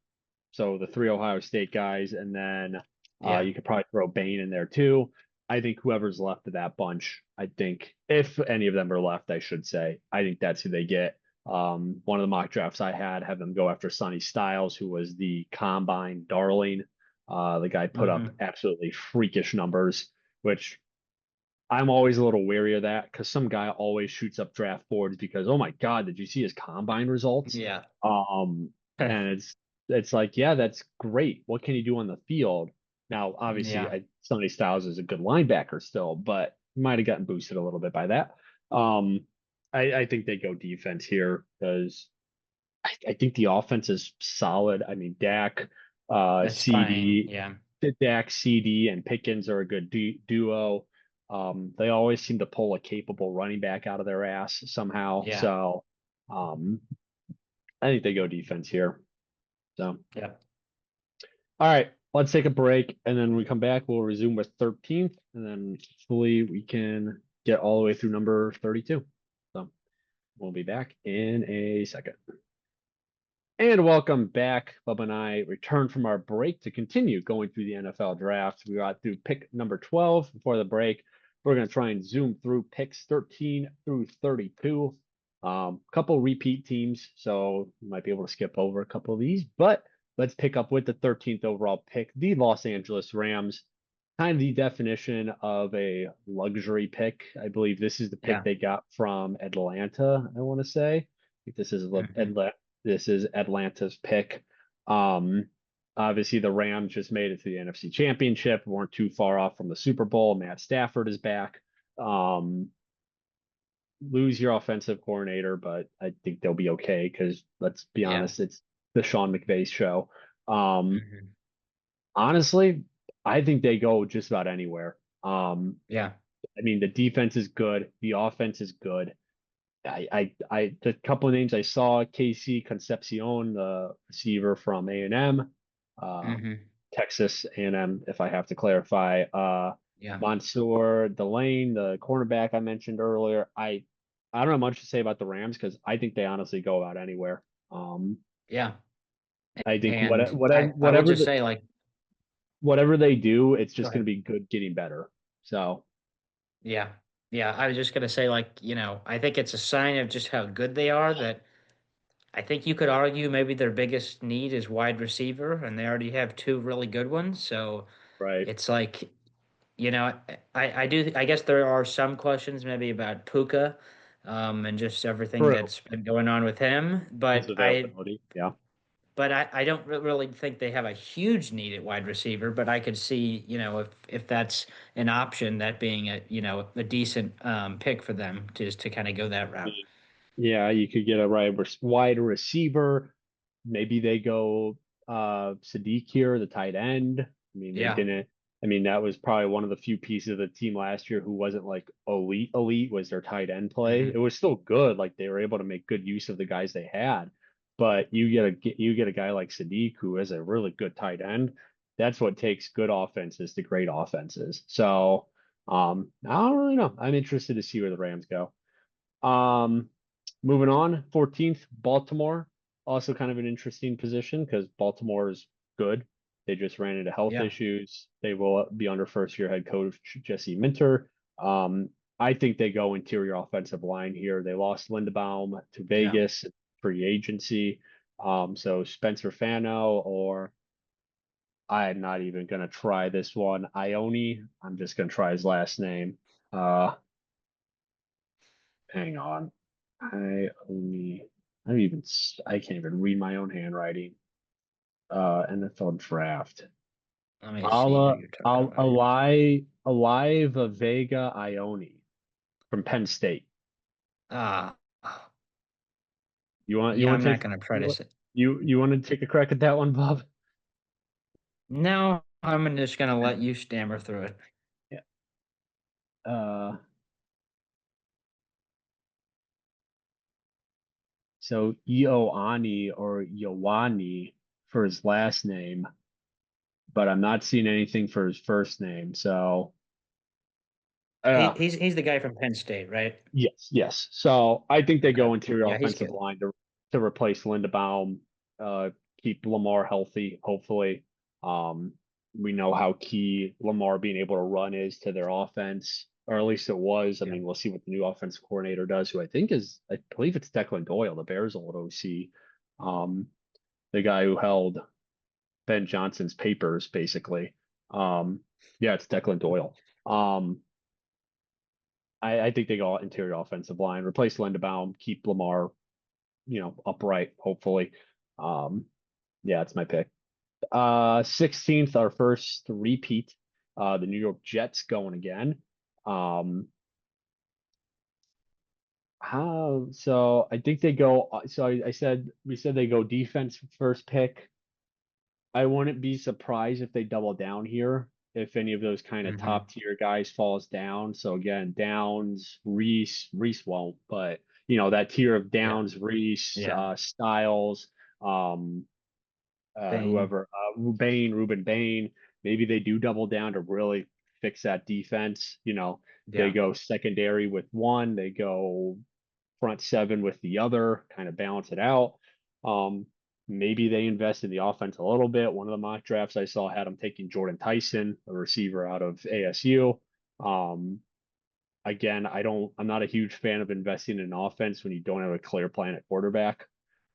So the three Ohio State guys, and then Yeah. you could probably throw Bain in there too. I think whoever's left of that bunch, I think if any of them are left, I should say, I think that's who they get. One of the mock drafts I had have them go after Sonny Styles, who was the combine darling. The guy put up Hmm. absolutely freakish numbers, which I'm always a little wary of that because some guy always shoots up draft boards because, oh my God, did you see his combine results? Yeah. Um, and it's like, yeah, that's great. What can you do on the field? Now, obviously, Yeah. Sonny Styles is a good linebacker still, but might have gotten boosted a little bit by that. Um, I think they go defense here because I think the offense is solid. I mean, That's fine. CD, Yeah. Dak, CD, and Pickens are a good duo. They always seem to pull a capable running back out of their ass somehow. Yeah. So, um, I think they go defense here. So, Yeah. all right, let's take a break, and then when we come back, we'll resume with 13th, and then hopefully we can get all the way through number 32. So, we'll be back in a second. And welcome back. Bubba and I returned from our break to continue going through the NFL draft. We got through pick number 12 before the break. We're going to try and zoom through picks 13 through 32. Couple repeat teams, so you might be able to skip over a couple of these, but let's pick up with the 13th overall pick, the Los Angeles Rams. Kind of the definition of a luxury pick. I believe this is the pick Yeah. they got from Atlanta, I want to say. I think Hmm. this is Atlanta's pick. Um, Obviously, the Rams just made it to the NFC Championship, weren't too far off from the Super Bowl. Matt Stafford is back. Um, Lose your offensive coordinator, but I think they'll be okay because let's be Yeah. honest, it's the Sean McVay show. Um, Hmm. Honestly, I think they go just about anywhere. Yeah. I mean, the defense is good, the offense is good. The couple of names I saw, Casey Concepcion, the receiver from A&M, Hmm. Texas A&M, if I have to clarify. Yeah. Mansour Delane, the cornerback I mentioned earlier. I don't have much to say about the Rams because I think they honestly go about anywhere. Um, Yeah. I think And I will just say, like, whatever they do, it's go just going ahead. to be good getting better. So, Yeah. Yeah. I was just gonna say, like, I think it's a sign of just how good they are that I think you could argue maybe their biggest need is wide receiver, and they already have two really good ones. So right. it's like, I do I guess there are some questions maybe about Puka, and just everything True. that's been going on with him. His availability. Yeah. But I don't really think they have a huge need at wide receiver. But I could see, if that's an option, that being a decent pick for them to kind of go that route. Yeah, you could get a wide receiver. Maybe they go Sadiq here, the tight end. I mean, they Yeah. didn't. I mean, that was probably one of the few pieces of the team last year who wasn't like elite was their tight end play. It Hmm. was still good. Like they were able to make good use of the guys they had. But you get a guy like Sadiq who is a really good tight end. That's what takes good offenses to great offenses. So I don't really know. I'm interested to see where the Rams go. Um, Moving on, 14th, Baltimore. Also kind of an interesting position because Baltimore is good. They just ran into health Yeah. issues. They will be under first year head coach Jesse Minter. Um, I think they go interior offensive line here. They lost Lindebaum to Yeah. Vegas free agency. So Spencer Fano or I'm not even gonna try this one. Ione. I'm just gonna try his last name. Uh, hang on. Ione. I can't even read my own handwriting. NFL draft. Let me see who you're talking about here. Alive Vega Ione from Penn State. Ah, You yeah, want I'm to not take gonna try to say. you want to take a crack at that one, Bob? No, I'm just gonna let you stammer through it. Yeah. Uh, so Ioani or Ioani for his last name, but I'm not seeing anything for his first name. So, uh, He's the guy from Penn State, right? yes, yes. So I think they Okay. go interior Yeah, he's offensive good. line to replace Lindebaum, keep Lamar healthy, hopefully. Um, we know how key Lamar being able to run is to their offense, or at least it was. I Yeah. mean, we'll see what the new offensive coordinator does, who I believe it's Declan Doyle, the Bears old OC, the guy who held Ben Johnson's papers, basically. Um, yeah, it's Declan Doyle. Um, I think they go interior offensive line, replace Lindebaum, keep Lamar, upright, hopefully. Um, yeah, it's my pick. 16th, our first repeat. The New York Jets going again. Um, how so I think they go so I said we said they go defense first pick. I wouldn't be surprised if they double down here, if any of those kind of Hmm. top tier guys falls down. So again, Downs, Reese won't, but that tier of Yeah. Downs, Reese, Yeah. Styles, um, Bane. whoever, Ruben Bain, maybe they do double down to really fix that defense. They Yeah. go secondary with one, they go front seven with the other, kind of balance it out. Um, Maybe they invest in the offense a little bit. One of the mock drafts I saw had them taking Jordan Tyson, a receiver out of ASU. Um, Again, I'm not a huge fan of investing in offense when you don't have a clear plan at quarterback.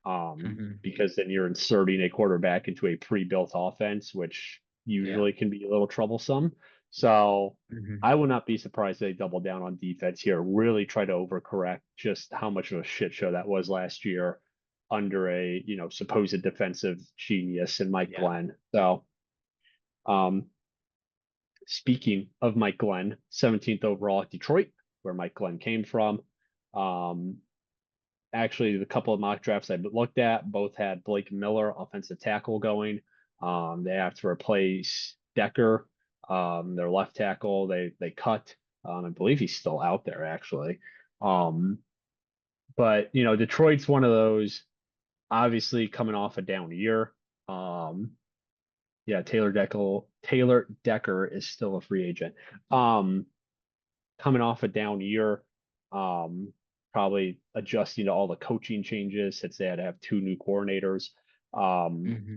Hmm. Because then you're inserting a quarterback into a pre-built offense, which Yeah. usually can be a little troublesome. So Hmm. I would not be surprised if they double down on defense here, really try to overcorrect just how much of a shit show that was last year under a, supposed defensive genius in Mike Yeah. Glenn. So, um, speaking of Mike Glenn, 17th overall at Detroit, where Mike Glenn came from. Um, Actually, the couple of mock drafts I looked at both had Blake Miller, offensive tackle, going. They have to replace Decker, their left tackle. They cut. I believe he's still out there actually. Um, but Detroit's one of those. Obviously, coming off a down year. Um, yeah, Taylor Decker is still a free agent. Um, Coming off a down year, um, probably adjusting to all the coaching changes since they had to have two new coordinators. Um, Hmm.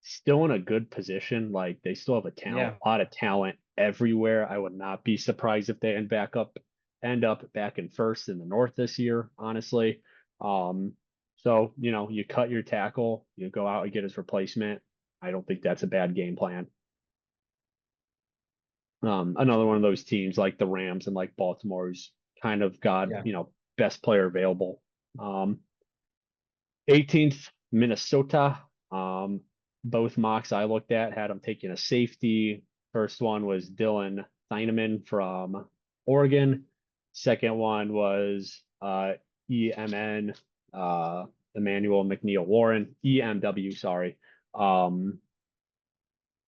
Still in a good position. Like they still have Yeah. a lot of talent everywhere. I would not be surprised if they end up back in first in the North this year, honestly. So, you cut your tackle, you go out and get his replacement. I don't think that's a bad game plan. Another one of those teams like the Rams and like Baltimore's kind of got, Yeah. best player available. 18th, Minnesota. Both mocks I looked at had them taking a safety. First one was Dylan Heineman from Oregon. Second one was EMN, Emmanuel McNeil Warren, EMW, sorry. Um,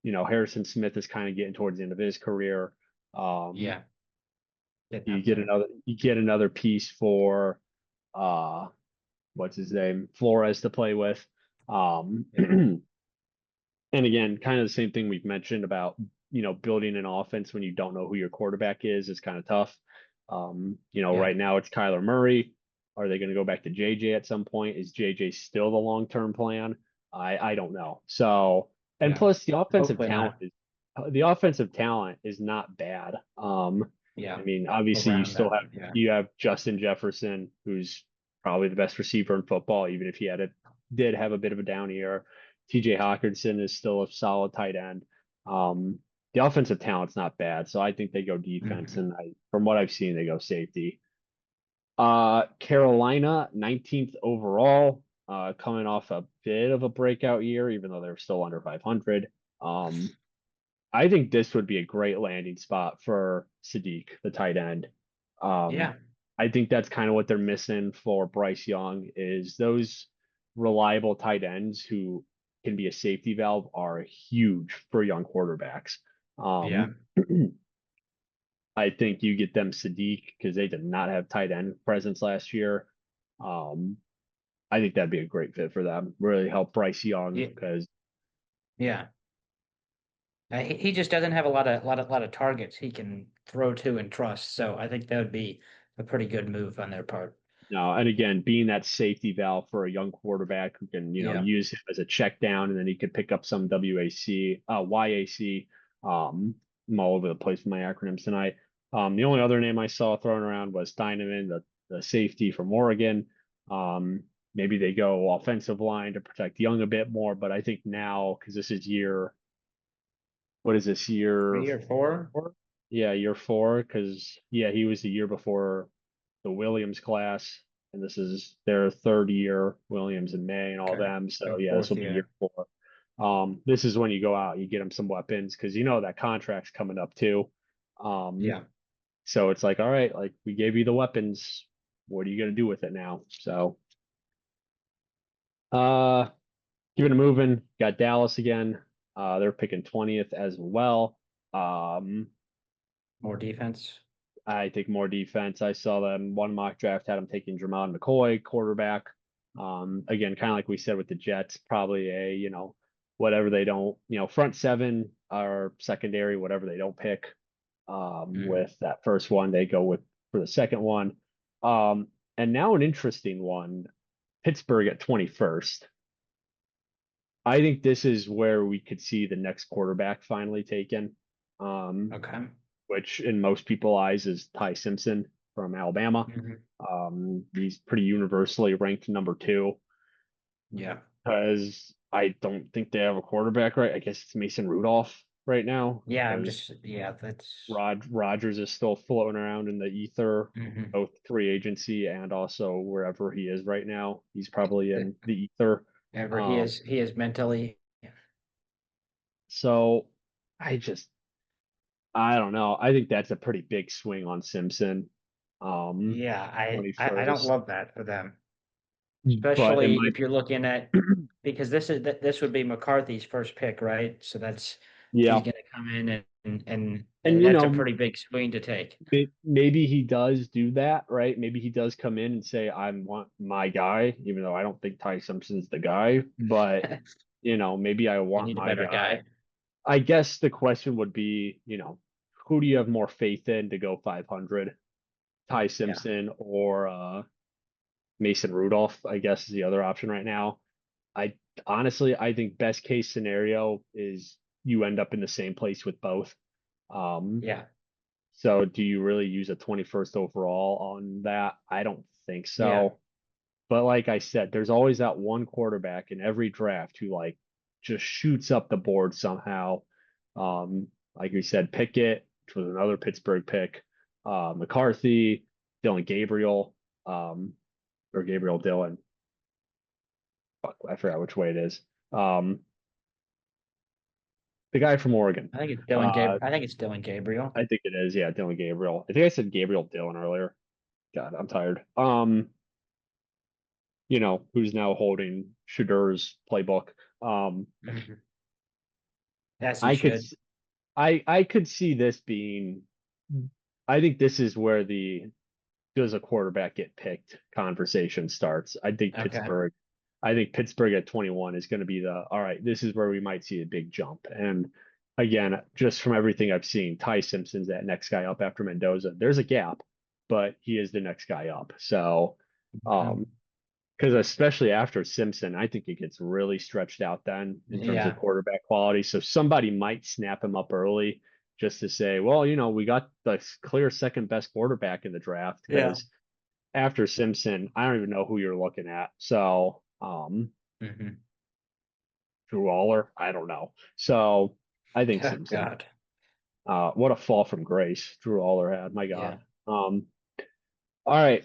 Harrison Smith is kind of getting towards the end of his career. Um, Yeah. Getting up there. you get another piece for uh what's his name, Flores to play with. Yeah. And again, kind of the same thing we've mentioned about, building an offense when you don't know who your quarterback is kind of tough. Yeah. Right now it's Kyler Murray. Are they going to go back to JJ at some point? Is JJ still the long-term plan? I don't know. So, and Yeah. plus Hopefully not. the offensive talent is not bad. I Yeah. mean, obviously Around that. Yeah. you have Justin Jefferson, who's probably the best receiver in football, even if did have a bit of a down year. TJ Hawkinson is still a solid tight end. Um, the offensive talent's not bad, so I think they go defense, Mhm. and from what I've seen, they go safety. Carolina, 19th overall, coming off a bit of a breakout year, even though they're still under 500. Um, I think this would be a great landing spot for Sadiq, the tight end. Um, Yeah, I think that's kind of what they're missing for Bryce Young is those reliable tight ends who can be a safety valve are huge for young quarterbacks. yeah, Um, I think you get them Sadiq because they did not have tight end presence last year. Um, I think that'd be a great fit for them. Really help Bryce Young yeah, because yeah. He just doesn't have a lot of targets he can throw to and trust. So I think that would be a pretty good move on their part. no, and again, being that safety valve for a young quarterback who can, Yeah. use him as a check down and then he could pick up some YAC. I'm all over the place with my acronyms tonight. The only other name I saw thrown around was Steineman, the safety from Oregon. Maybe they go offensive line to protect Young a bit more, but I think now, because this is what is this, year 3 or 4. four? Yeah, year four, because, yeah, he was the year before the Williams class, and this is their third year, Williams and May and all Okay. them. So So yeah, this will fourth be year. year four. This is when you go out, you get them some weapons because that contract's coming up too. Um, Yeah. so it's like, all right, like we gave you the weapons. What are you gonna do with it now? So uh keeping it moving, got Dallas again. They're picking 20th as well. Um, More defense. I think more defense. I saw them one mock draft had them taking Jermon McCoy, quarterback. Again, kind of like we said with the Jets, probably whatever they don't, front seven or secondary, whatever they don't pick. Mhm. With that first one, they go with for the second one. And now an interesting one, Pittsburgh at 21st. I think this is where we could see the next quarterback finally taken. Um, Okay. which in most people's eyes is Ty Simpson from Alabama. Hmm. He's pretty universally ranked number two Yeah. because I don't think they have a quarterback right. I guess it's Mason Rudolph right now Yeah. because Yeah, that's, Rodgers is still floating around in the ether, hmm both free agency and also wherever he is right now. He's probably in the ether. ever Um, he is mentally. so I just I don't know. I think that's a pretty big swing on Simpson. Yeah, I don't 21st. love that for them, But in especially my if you're looking at because this would be McCarthy's first pick, right? So that's he's yeah, going to come in and and that's a pretty big swing to take. maybe he does do that, right? Maybe he does come in and say, "I want my guy," even though I don't think Ty Simpson's the guy. But maybe I They want need a my better guy. guy. I guess the question would be, who do you have more faith in to go 500? Ty Yeah, Simpson or Mason Rudolph? I guess is the other option right now. I honestly, I think best case scenario is you end up in the same place with both. Um, yeah, so do you really use a 21st overall on that? I don't think yeah, so. But like I said, there's always that one quarterback in every draft who like just shoots up the board somehow. Like we said, Pickett, which was another Pittsburgh pick, McCarthy, Dylan Gabriel, um, or Gabriel Dillon. Fuck, I forgot which way it is. Um, the guy from Oregon. I think it's Dylan Gabriel. I think it is. Yeah, Dylan Gabriel. I think I said Gabriel Dillon earlier. God, I'm tired. Who's now holding Shadur's playbook. Um, Mhm. As he I could, should. s- I could see this being. I think this is where the does a quarterback get picked conversation starts. Okay. I think Pittsburgh at 21 is going to be all right, this is where we might see a big jump. And again, just from everything I've seen, Ty Simpson's that next guy up after Mendoza. There's a gap, but he is the next guy up. So, um, Mhm. because especially after Simpson, I think it gets really stretched out then in terms of Yeah, quarterback quality. So somebody might snap him up early just to say, well, we got the clear second best quarterback in the draft yeah. because after Simpson, I don't even know who you're looking at. So, Hmm. Drew Aller. I don't know. So I think Oh Simpson. God. What a fall from grace Drew Aller had. My Yeah. God. All right.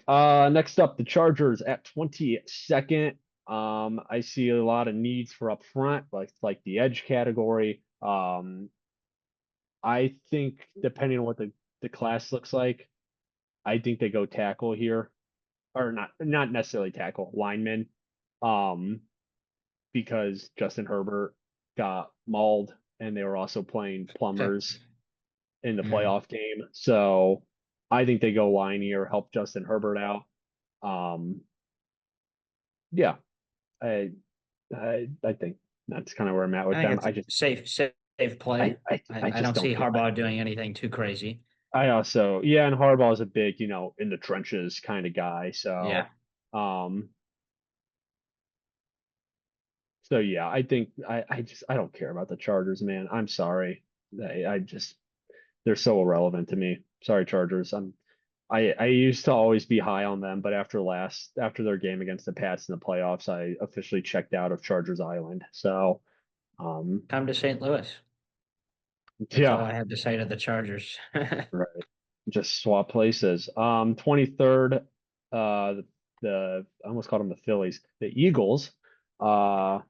Next up, the Chargers at 22nd. I see a lot of needs for up front, like the edge category. I think depending on what the class looks like, I think they go tackle here, or not necessarily tackle, lineman. Um, because Justin Herbert got mauled, and they were also playing So, plumbers in the mm, playoff game. So I think they go line here, help Justin Herbert out. Um, yeah, I I think that's kind of where I'm at with I think them. it's a safe play. I I just don't don't see care. Harbaugh doing anything too crazy. I also, yeah, and Harbaugh is a big, in the trenches kind of guy. Yeah. Um, so yeah, I think I don't care about the Chargers, man. I'm sorry. I just they're so irrelevant to me. Sorry, Chargers. I used to always be high on them, but after their game against the Pats in the playoffs, I officially checked out of Chargers Island. So, um, Come to St. Louis. That's all yeah, I have to say to the Chargers. right. Just swap places. 23rd, I almost called them the Phillies, the Eagles. Uh,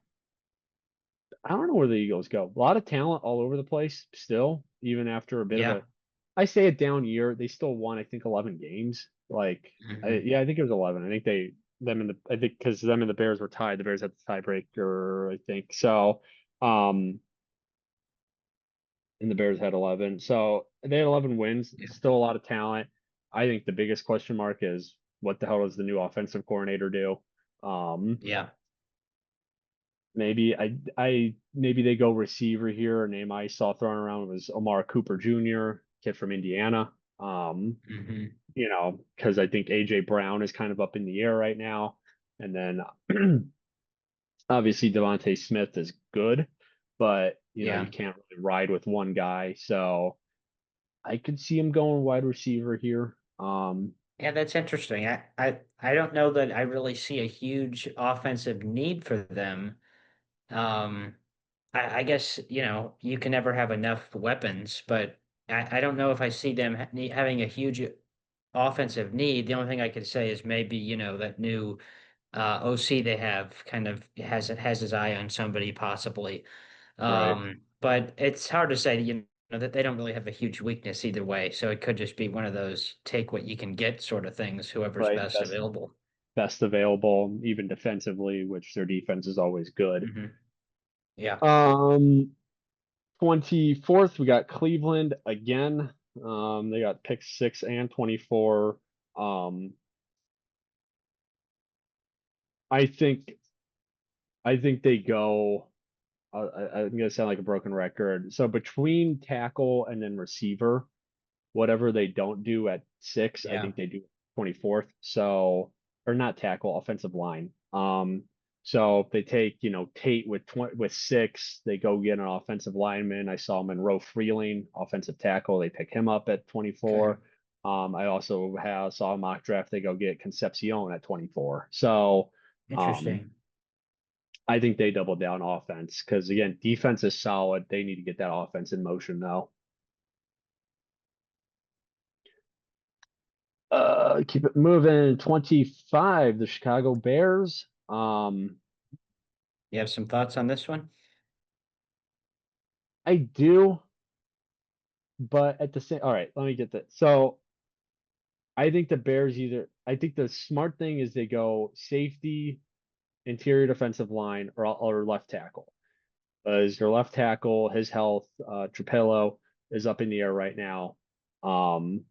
I don't know where the Eagles go. A lot of talent all over the place still, even after a bit of Yeah. a, I say a down year. They still won, I think, 11 games. Hmm. Yeah, I think it was 11. I think I think because them and the Bears were tied. The Bears had the tiebreaker, I think. So, um, and the Bears had 11. So they had 11 wins. Yeah. Still a lot of talent. I think the biggest question mark is what the hell does the new offensive coordinator do? Um, Yeah. maybe they go receiver here. A name I saw thrown around was Omar Cooper Jr., kid from Indiana. Hmm. Because I think AJ Brown is kind of up in the air right now. And then obviously Devontae Smith is good, but you Yeah. can't really ride with one guy. So I could see him going wide receiver here. Yeah, that's interesting. I don't know that I really see a huge offensive need for them. Um, I guess, you can never have enough weapons, but I don't know if I see them having a huge offensive need. The only thing I could say is maybe, that new OC they have kind of has his eye on somebody possibly. Right. But it's hard to say, that they don't really have a huge weakness either way. So it could just be one of those take what you can get sort of things, whoever's Right. best available. Best available, even defensively, which their defense is always good. Hmm. Yeah. Um, 24th, we got Cleveland again. They got pick 6 and 24. Um, I think I think they go. I'm gonna sound like a broken record. So between tackle and then receiver, whatever they don't do at 6, I Yeah. think they do 24th. So, or not tackle, offensive line. So if they take, Tate with 6, they go get an offensive lineman. I saw him in Roe Freeling, offensive tackle. They pick him up at Okay. 24. I also saw a mock draft. They go get Concepcion at 24. So, um, Interesting. I think they double down offense because again, defense is solid. They need to get that offense in motion though. Keep it moving. 25, the Chicago Bears. You have some thoughts on this one? I do, but at the same, all right, let me get that. So I think the smart thing is they go safety, interior defensive line, or left tackle. As their left tackle, his health, Trapello is up in the air right now. Um,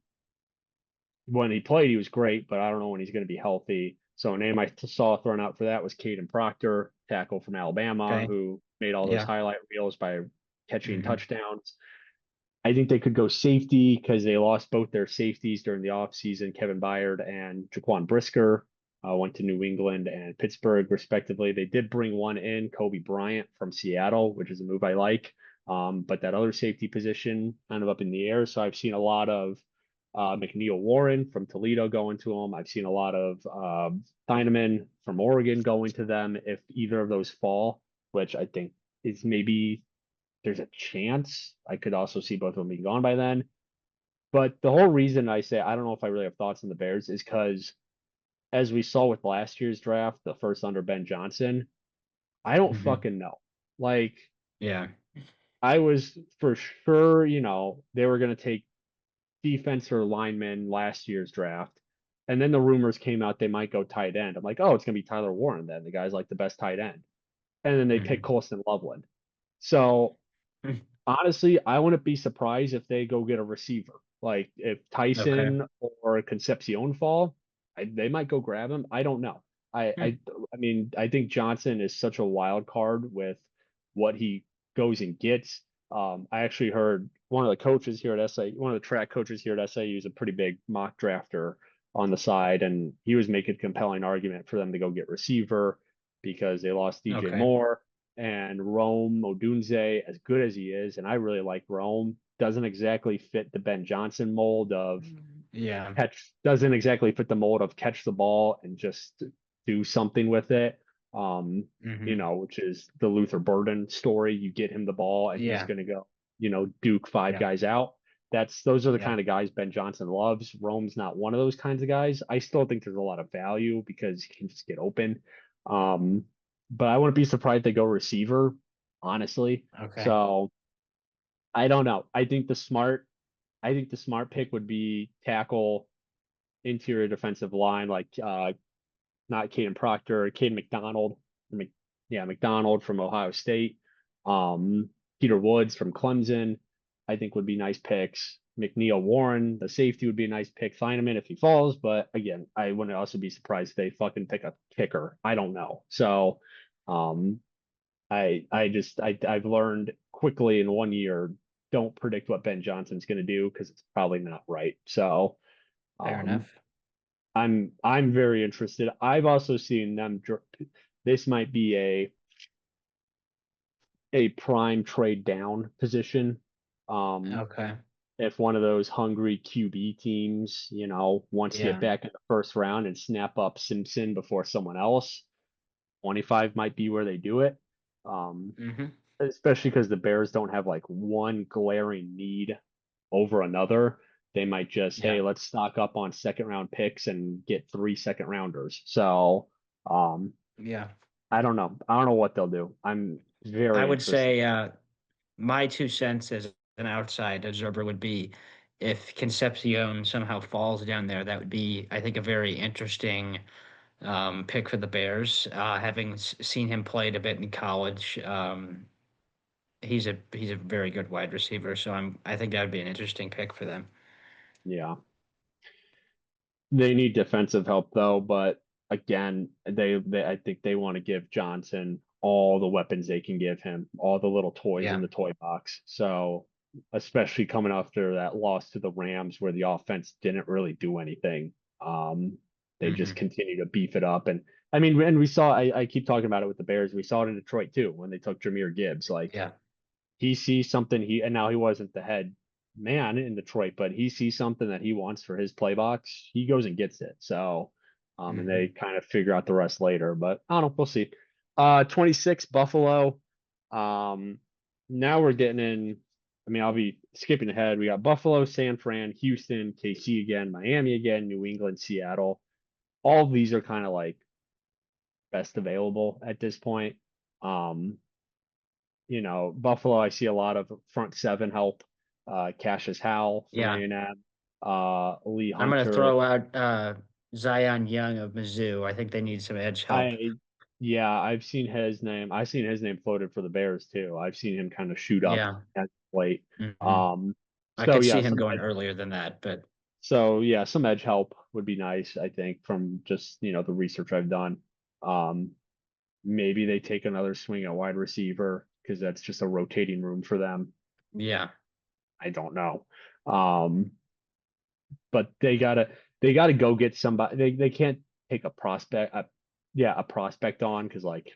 when he played, he was great, but I don't know when he's going to be healthy. So a name I saw thrown out for that was Caden Proctor, tackle from Alabama, Okay. who made all those Yeah. highlight reels by catching Hmm. touchdowns. I think they could go safety because they lost both their safeties during the offseason. Kevin Byard and Jaquan Brisker went to New England and Pittsburgh, respectively. They did bring one in, Kobe Bryant from Seattle, which is a move I like. But that other safety position kind of up in the air. So I've seen a lot of McNeil Warren from Toledo going to them. I've seen a lot of Heineman from Oregon going to them. If either of those fall, which I think is maybe there's a chance. I could also see both of them being gone by then. But the whole reason I say I don't know if I really have thoughts on the Bears is because as we saw with last year's draft, the first under Ben Johnson, I don't Hmm. fucking know. Like Yeah. I was for sure, they were going to take defense or linemen last year's draft. And then the rumors came out they might go tight end. I'm like, oh, it's going to be Tyler Warren then. The guy's like the best tight end. And then they pick Hmm. Colston Loveland. So honestly, I wouldn't be surprised if they go get a receiver. Like if Okay. Tyson or Concepcion fall, they might go grab him. I don't know. I, Hmm. I I mean, I think Johnson is such a wild card with what he goes and gets. I actually heard one of the coaches here at SA, one of the track coaches here at SAU is a pretty big mock drafter on the side, and he was making a compelling argument for them to go get receiver because they lost DJ Okay. Moore and Rome Odunze, as good as he is, and I really like Rome, doesn't exactly fit the Ben Johnson mold of Yeah. doesn't exactly fit the mold of catch the ball and just do something with it. Hmm. Which is the Luther Burden story. You get him the ball and he's Yeah. gonna go, Duke five Yeah. guys out. Those are the Yeah. kind of guys Ben Johnson loves. Rome's not one of those kinds of guys. I still think there's a lot of value because he can just get open. Um, but I wouldn't be surprised they go receiver, honestly. Okay. So I don't know. I think the smart pick would be tackle interior defensive line, like not Caden Proctor, Caden McDonald, Mc, yeah, McDonald from Ohio State, Peter Woods from Clemson, I think would be nice picks. McNeil Warren, the safety would be a nice pick. Find him in if he falls, but again, I wouldn't also be surprised if they fucking pick a kicker. I don't know. So, um, I've learned quickly in 1 year, don't predict what Ben Johnson's going to do because it's probably not right. So, Fair um, enough. I'm very interested. I've also seen them. This might be a prime trade down position. Um, Okay. if one of those hungry QB teams, wants to get Yeah. back in the first round and snap up Simpson before someone else, 25 might be where they do it. Um, Hmm. Especially because the Bears don't have like one glaring need over another. They might just, hey, Yeah. let's stock up on second round picks and get three second rounders. So, um, Yeah. I don't know. I don't know what they'll do. I'm I very would interested. say my 2 cents as an outside observer would be if Concepcion somehow falls down there, that would be, I think, a very interesting pick for the Bears. Having seen him played a bit in college, he's a very good wide receiver. So I think that would be an interesting pick for them. Yeah. They need defensive help though, but again, they I think they want to give Johnson all the weapons they can give him, all the little toys in Yeah. the toy box. So, especially coming after that loss to the Rams where the offense didn't really do anything. Um, they just Hmm. continue to beef it up. And I mean, and we saw, I keep talking about it with the Bears. We saw it in Detroit too when they took Jameer Gibbs. Like Yeah. he sees something and now he wasn't the head man in Detroit, but he sees something that he wants for his play box. He goes and gets it. So, and they Hmm. kind of figure out the rest later, but I don't know. We'll see. 26 Buffalo. Um, Now we're getting in. I mean, I'll be skipping ahead. We got Buffalo, San Fran, Houston, KC again, Miami again, New England, Seattle. All of these are kind of like best available at this point. Um, Buffalo, I see a lot of front seven help. Cassius Howell from Yeah. A&M, Lee I'm going to Hunter. throw out Zion Young of Mizzou. I think they need some edge help. I Yeah, I've seen his name. I've seen his name floated for the Bears too. I've seen him kind of shoot up Yeah. at late. Hmm. Um, I so could yeah, see him going earlier than that, but some edge help would be nice, I think, from just, the research I've done. Um, Maybe they take another swing at wide receiver because that's just a rotating room for them. yeah. I don't know. Um, but they gotta go get somebody. They can't take a prospect on because like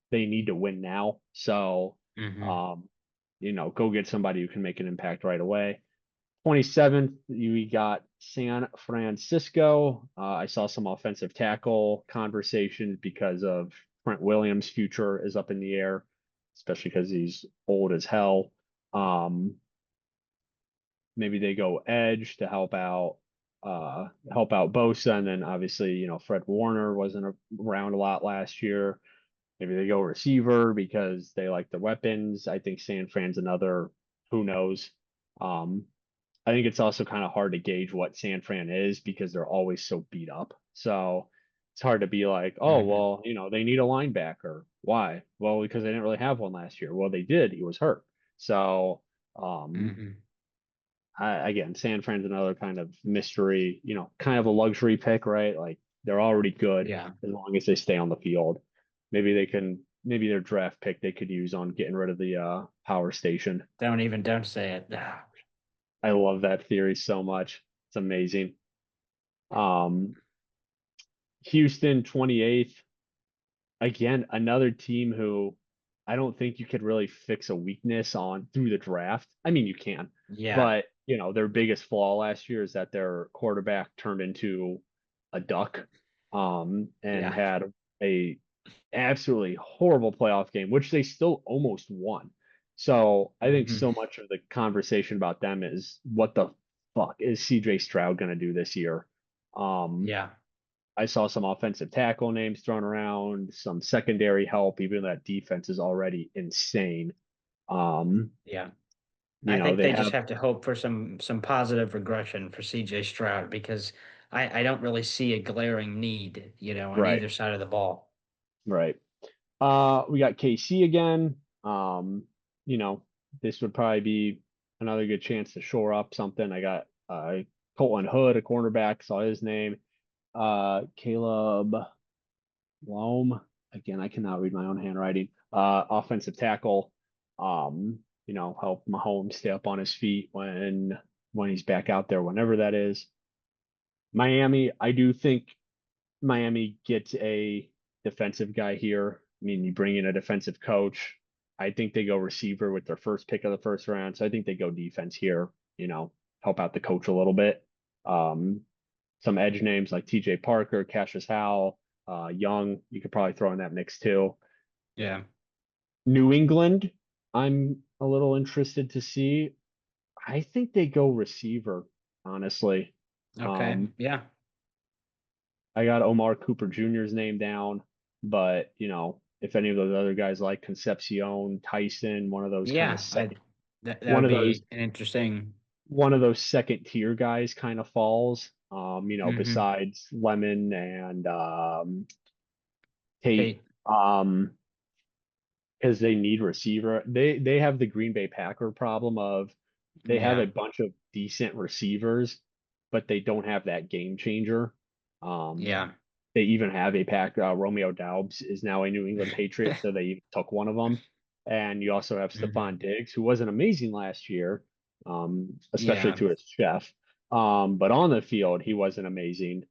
they need to win now. So Hmm. um, go get somebody who can make an impact right away. 27th, you got San Francisco. I saw some offensive tackle conversations because of Trent Williams' future is up in the air. especially because he's old as hell. Um, Maybe they go edge to help out Bosa, and then obviously, Fred Warner wasn't around a lot last year. Maybe they go receiver because they like their weapons. I think San Fran's another, who knows. Um, I think it's also kind of hard to gauge what San Fran is because they're always so beat up. So it's hard to be like, oh, Hmm. well, they need a linebacker. Why? Well, because they didn't really have one last year. Well, they did. He was hurt. So, um, Hmm. again, San Fran's another kind of mystery, kind of a luxury pick, right? Like they're already good Yeah. as long as they stay on the field. Maybe their draft pick they could use on getting rid of the power station. Don't say it. I love that theory so much. It's amazing. Um, Houston 28th. Again, another team who I don't think you could really fix a weakness on through the draft. I mean, you can, Yeah. but their biggest flaw last year is that their quarterback turned into a duck, and Yeah. had a absolutely horrible playoff game, which they still almost won. So I think Hmm. so much of the conversation about them is what the fuck is CJ Stroud going to do this year? Um, Yeah. I saw some offensive tackle names thrown around, some secondary help, even though that defense is already insane. Um, Yeah. I think they they just have have to hope for some positive regression for CJ Stroud because I don't really see a glaring need, on right, either side of the ball. right. We got KC again. You know, this would probably be another good chance to shore up something. I got Colton Hood, a cornerback, saw his name. Caleb Loam. Again, I cannot read my own handwriting. Offensive tackle. Help Mahomes stay up on his feet when he's back out there, whenever that is. Miami, I do think Miami gets a defensive guy here. I mean, you bring in a defensive coach. I think they go receiver with their first pick of the first round. So I think they go defense here, help out the coach a little bit. Um, some edge names like TJ Parker, Cassius Howell, Young, you could probably throw in that mix too. Yeah. New England, I'm a little interested to see. I think they go receiver, honestly. Okay. Um, Yeah. I got Omar Cooper Jr.'s name down, but if any of those other guys like Concepcion, Tyson, Yeah. That one would of those be an interesting. one of those second tier guys kind of falls. Hmm. Besides Lemon and Tate, Tate. because they need receiver. They have the Green Bay Packer problem of they have a Yeah. bunch of decent receivers, but they don't have that game changer. Um, Yeah. they even have a pack. Romeo Doubs is now a New England Patriot, so they even took one of them. And you also have Hmm. Stephon Diggs, who wasn't amazing last year, especially Yeah. to his chef. But on the field, he wasn't amazing.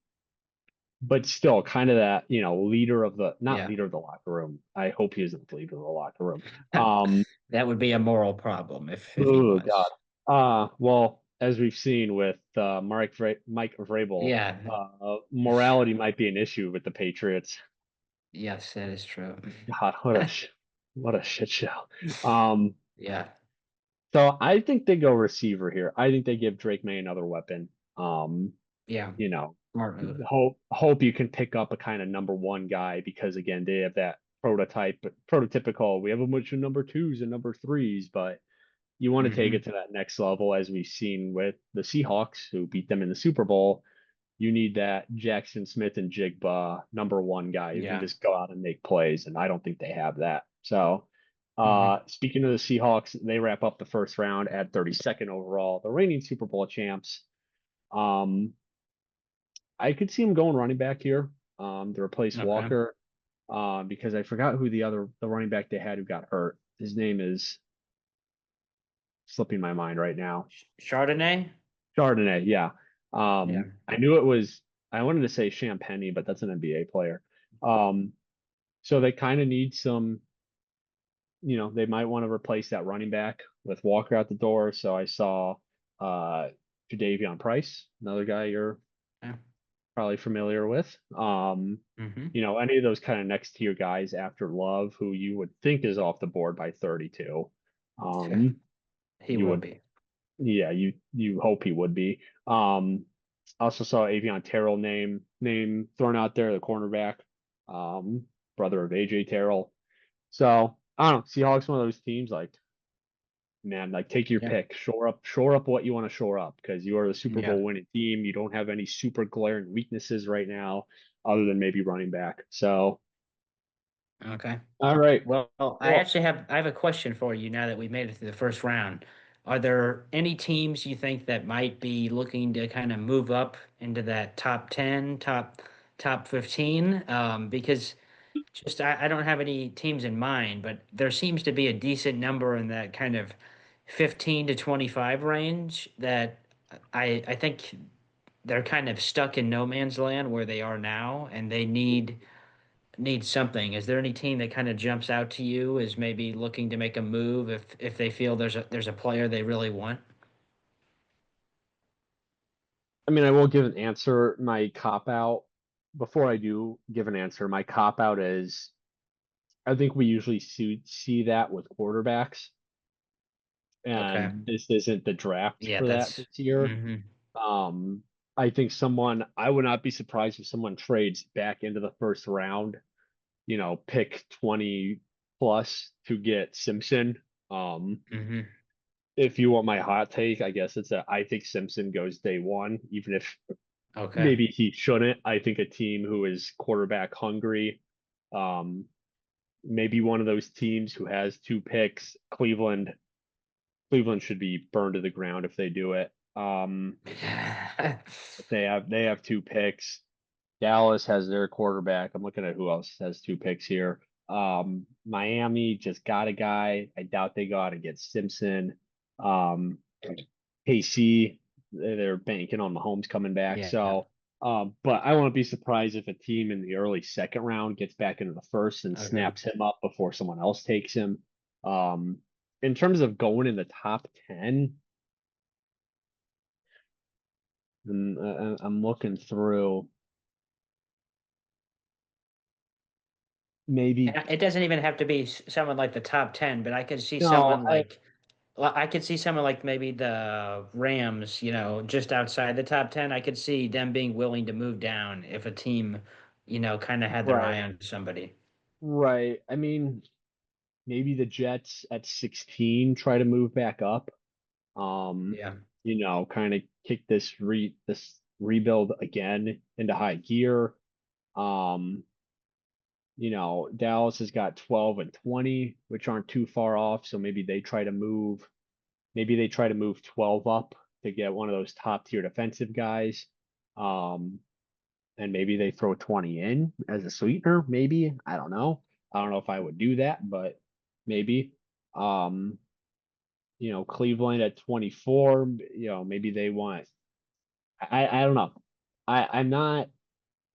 But still, kind of that, leader of the, not Yeah. leader of the locker room. I hope he isn't the leader of the locker room. Um, That would be a moral problem if he oh God. was. Well, as we've seen with Mike Vrabel, Yeah. morality might be an issue with the Patriots. Yes, that is true. God, what a shit show. Um, Yeah. so I think they go receiver here. I think they give Drake May another weapon. Yeah. You know, Smart move. hope you can pick up a kind of number one guy because again, they have that prototypical. We have a bunch of number twos and number threes, but you want to take it Hmm. to that next level, as we've seen with the Seahawks, who beat them in the Super Bowl. You need that Jackson Smith and Jigba number one guy who can Yeah. just go out and make plays, and I don't think they have that. So, Hmm. speaking of the Seahawks, they wrap up the first round at 32nd overall, the reigning Super Bowl champs. Um, I could see him going running back here, to replace Okay. Walker, because I forgot who the running back they had who got hurt. His name is slipping my mind right now. Chardonnay? Chardonnay, yeah. Yeah. I knew it was, I wanted to say Champagne, but that's an NBA player. Um, so they kind of need some, they might want to replace that running back with Walker out the door. So I saw uh Jadavion Price, another guy you're Yeah. probably familiar with. Hmm. Any of those kind of next tier guys after Love, who you would think is off the board by 32. Um, He you will would, be. yeah, you hope he would be. Also saw Avion Terrell name thrown out there, the cornerback, brother of AJ Terrell. So I don't know. Seahawks one of those teams like, man, like take your Yeah. pick, shore up what you want to shore up because you are the Super Yeah. Bowl winning team. You don't have any super glaring weaknesses right now, other than maybe running back. So, Okay. all right. Well, Well, I have a question for you now that we made it through the first round. Are there any teams you think that might be looking to kind of move up into that top 10, top 15? Because just I don't have any teams in mind, but there seems to be a decent number in that kind of 15 to 25 range that I think they're kind of stuck in no man's land where they are now, and they need something. Is there any team that kind of jumps out to you as maybe looking to make a move if they feel there's a player they really want? I mean, I will give an answer. My cop out before I do give an answer. My cop out is I think we usually see that with quarterbacks, Okay. and this isn't the draft Yeah, for that that's this year. hmm Um, I think I would not be surprised if someone trades back into the first round, pick 20 plus to get Simpson. Um, hmm if you want my hot take, I guess it's that I think Simpson goes day one, even if Okay. maybe he shouldn't. I think a team who is quarterback hungry, um, maybe one of those teams who has two picks, Cleveland should be burned to the ground if they do it. If they have two picks. Dallas has their quarterback. I'm looking at who else has two picks here. Miami just got a guy. I doubt they got to get Simpson. Um, KC, they're banking on Mahomes coming back. Yeah. But I won't be surprised if a team in the early second round gets back into the first and Okay. snaps him up before someone else takes him. Um, in terms of going in the top 10, and I'm looking through maybe. And it doesn't even have to be someone like the top 10, but I could see No, someone like well, I could see someone like maybe the Rams, just outside the top 10. I could see them being willing to move down if a team, kind of had their eye right, on somebody. right. I mean, maybe the Jets at 16 try to move back up. Um, Yeah. kind of kick this rebuild again into high gear. Um, Dallas has got 12 and 20, which aren't too far off. So maybe they try to move 12 up to get one of those top tier defensive guys. Um, and maybe they throw 20 in as a sweetener, maybe. I don't know. I don't know if I would do that, but maybe. Um, Cleveland at 24, maybe they want I don't know. I'm not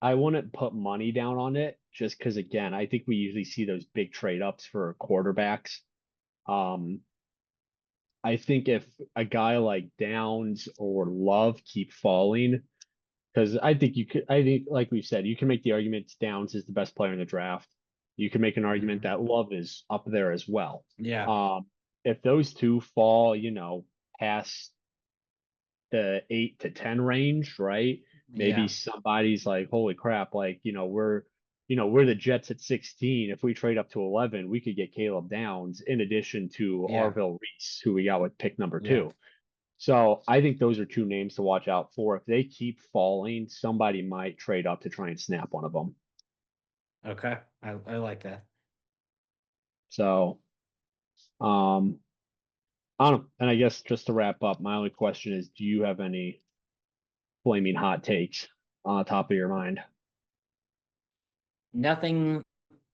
I wouldn't put money down on it just because again, I think we usually see those big trade ups for quarterbacks. Um, I think if a guy like Downs or Love keep falling, because I think, like we said, you can make the argument Downs is the best player in the draft. You can make an argument Mhm. that Love is up there as well. Yeah. Um, if those two fall, past the 8 to 10 range, right? Maybe Yeah. somebody's like, holy crap, like, we're the Jets at 16. If we trade up to 11, we could get Caleb Downs in addition to Yeah. Arville Reese, who we got with pick number Yeah. two. So I think those are two names to watch out for. If they keep falling, somebody might trade up to try and snap one of them. Okay. I like that. So, um, I don't know. And I guess just to wrap up, my only question is, do you have any flaming hot takes on the top of your mind? Nothing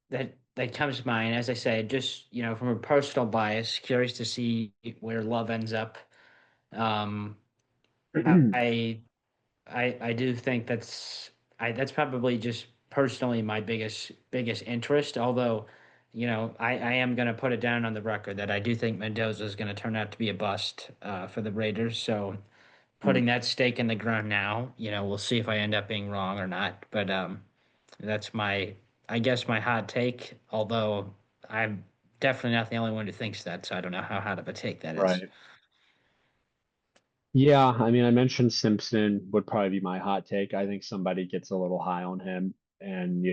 that comes to mind, as I said, just, from a personal bias, curious to see where Love ends up. Um, I I do think that's probably just personally my biggest interest. Although, I am going to put it down on the record that I do think Mendoza is going to turn out to be a bust for the Raiders. So putting that stake in the ground now. We'll see if I end up being wrong or not. But that's I guess my hot take. Although I'm definitely not the only one who thinks that, so I don't know how hot of a take that is. Right. Yeah, I mean, I mentioned Simpson would probably be my hot take. I think somebody gets a little high on him, and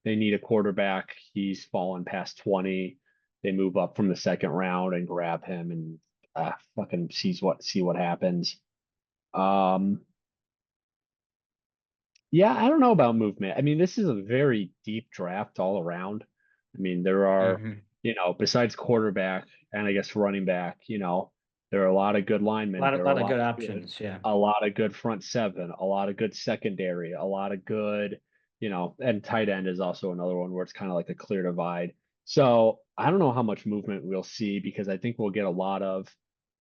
they need a quarterback. He's fallen past 20. They move up from the second round and grab him, and fucking see what happens. Um, Yeah, I don't know about movement. I mean, this is a very deep draft all around. I mean, there are, Hmm. besides quarterback and I guess running back, there are a lot of good A linemen. lot There of are lot of good options. Yeah. a lot of good front seven, a lot of good secondary, a lot of good, and tight end is also another one where it's kind of like a clear divide. So I don't know how much movement we'll see because I think we'll get a lot of,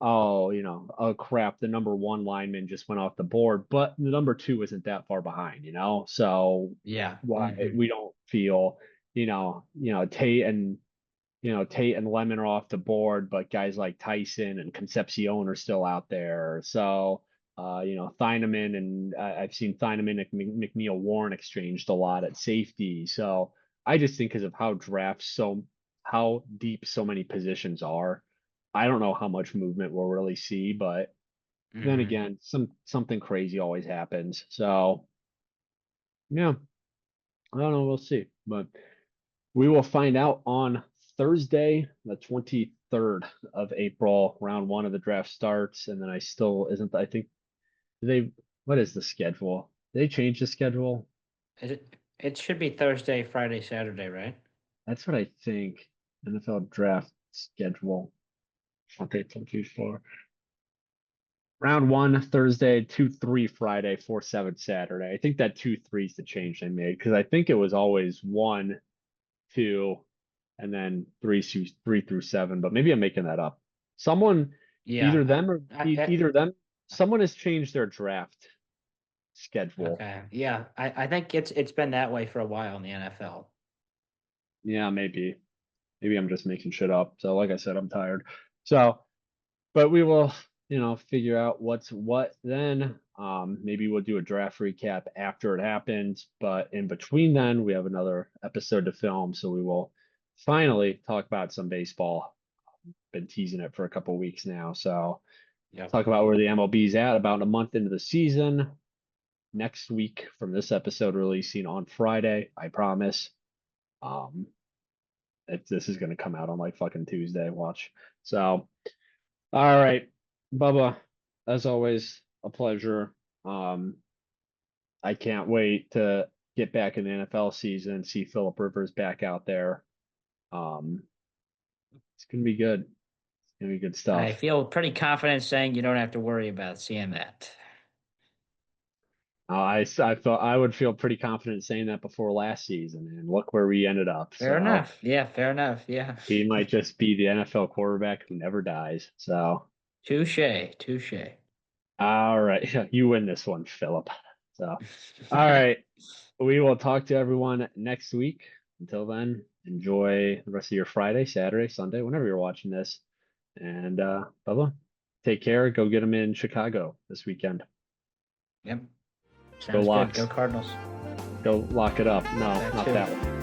oh, oh crap, the number one lineman just went off the board, but the number two isn't that far behind, So Yeah. why Hmm. we don't feel, Tate and Lemon are off the board, but guys like Tyson and Concepcion are still out there. So, Thieneman and I've seen Thieneman and McNeil Warren exchanged a lot at safety. So I just think because of how deep so many positions are, I don't know how much movement we'll really see, but then Hmm. again, something crazy always happens. So yeah, I don't know. We'll see, but. We will find out on Thursday, the 23rd of April. Round one of the draft starts, and then I still isn't. I think they. What is the schedule? Did they change the schedule? It should be Thursday, Friday, Saturday, right? That's what I think. NFL draft schedule. Okay, 24. Round one Thursday, 2-3 Friday, 4-7 Saturday. I think that 2-3 is the change they made because I think it was always 1, 2, and then three through seven. But maybe I'm making that up. Someone, Yeah. either them or either them, someone has changed their draft schedule. Okay. Yeah. I think it's been that way for a while in the NFL. Yeah, maybe I'm just making shit up. So, like I said, I'm tired. So, but we will, figure out what's what then. Maybe we'll do a draft recap after it happens. But in between then, we have another episode to film. So we will finally talk about some baseball. Been teasing it for a couple weeks now. So Yep. talk about where the MLB's at about a month into the season. Next week from this episode releasing on Friday, I promise. Um, this is going to come out on like fucking Tuesday. Watch. So, all right, Bubba, as always, a pleasure. Um, I can't wait to get back in the NFL season and see Philip Rivers back out there. Um, it's gonna be good. It's gonna be good I stuff. feel pretty confident saying you don't have to worry about seeing that. I thought I would feel pretty confident saying that before last season, and look where we ended up. Fair So enough. Yeah, fair enough. Yeah. he might just be the NFL quarterback who never dies. So, Touche. Touche. all right, you win this one, Philip. So, all right, we will talk to everyone next week. Until then, enjoy the rest of your Friday, Saturday, Sunday, whenever you're watching this. And Bubba, take care. Go get them in Chicago this weekend. Yep. Go Sounds good. Go Locks. Cardinals. Go lock it up. No, That not too. that one.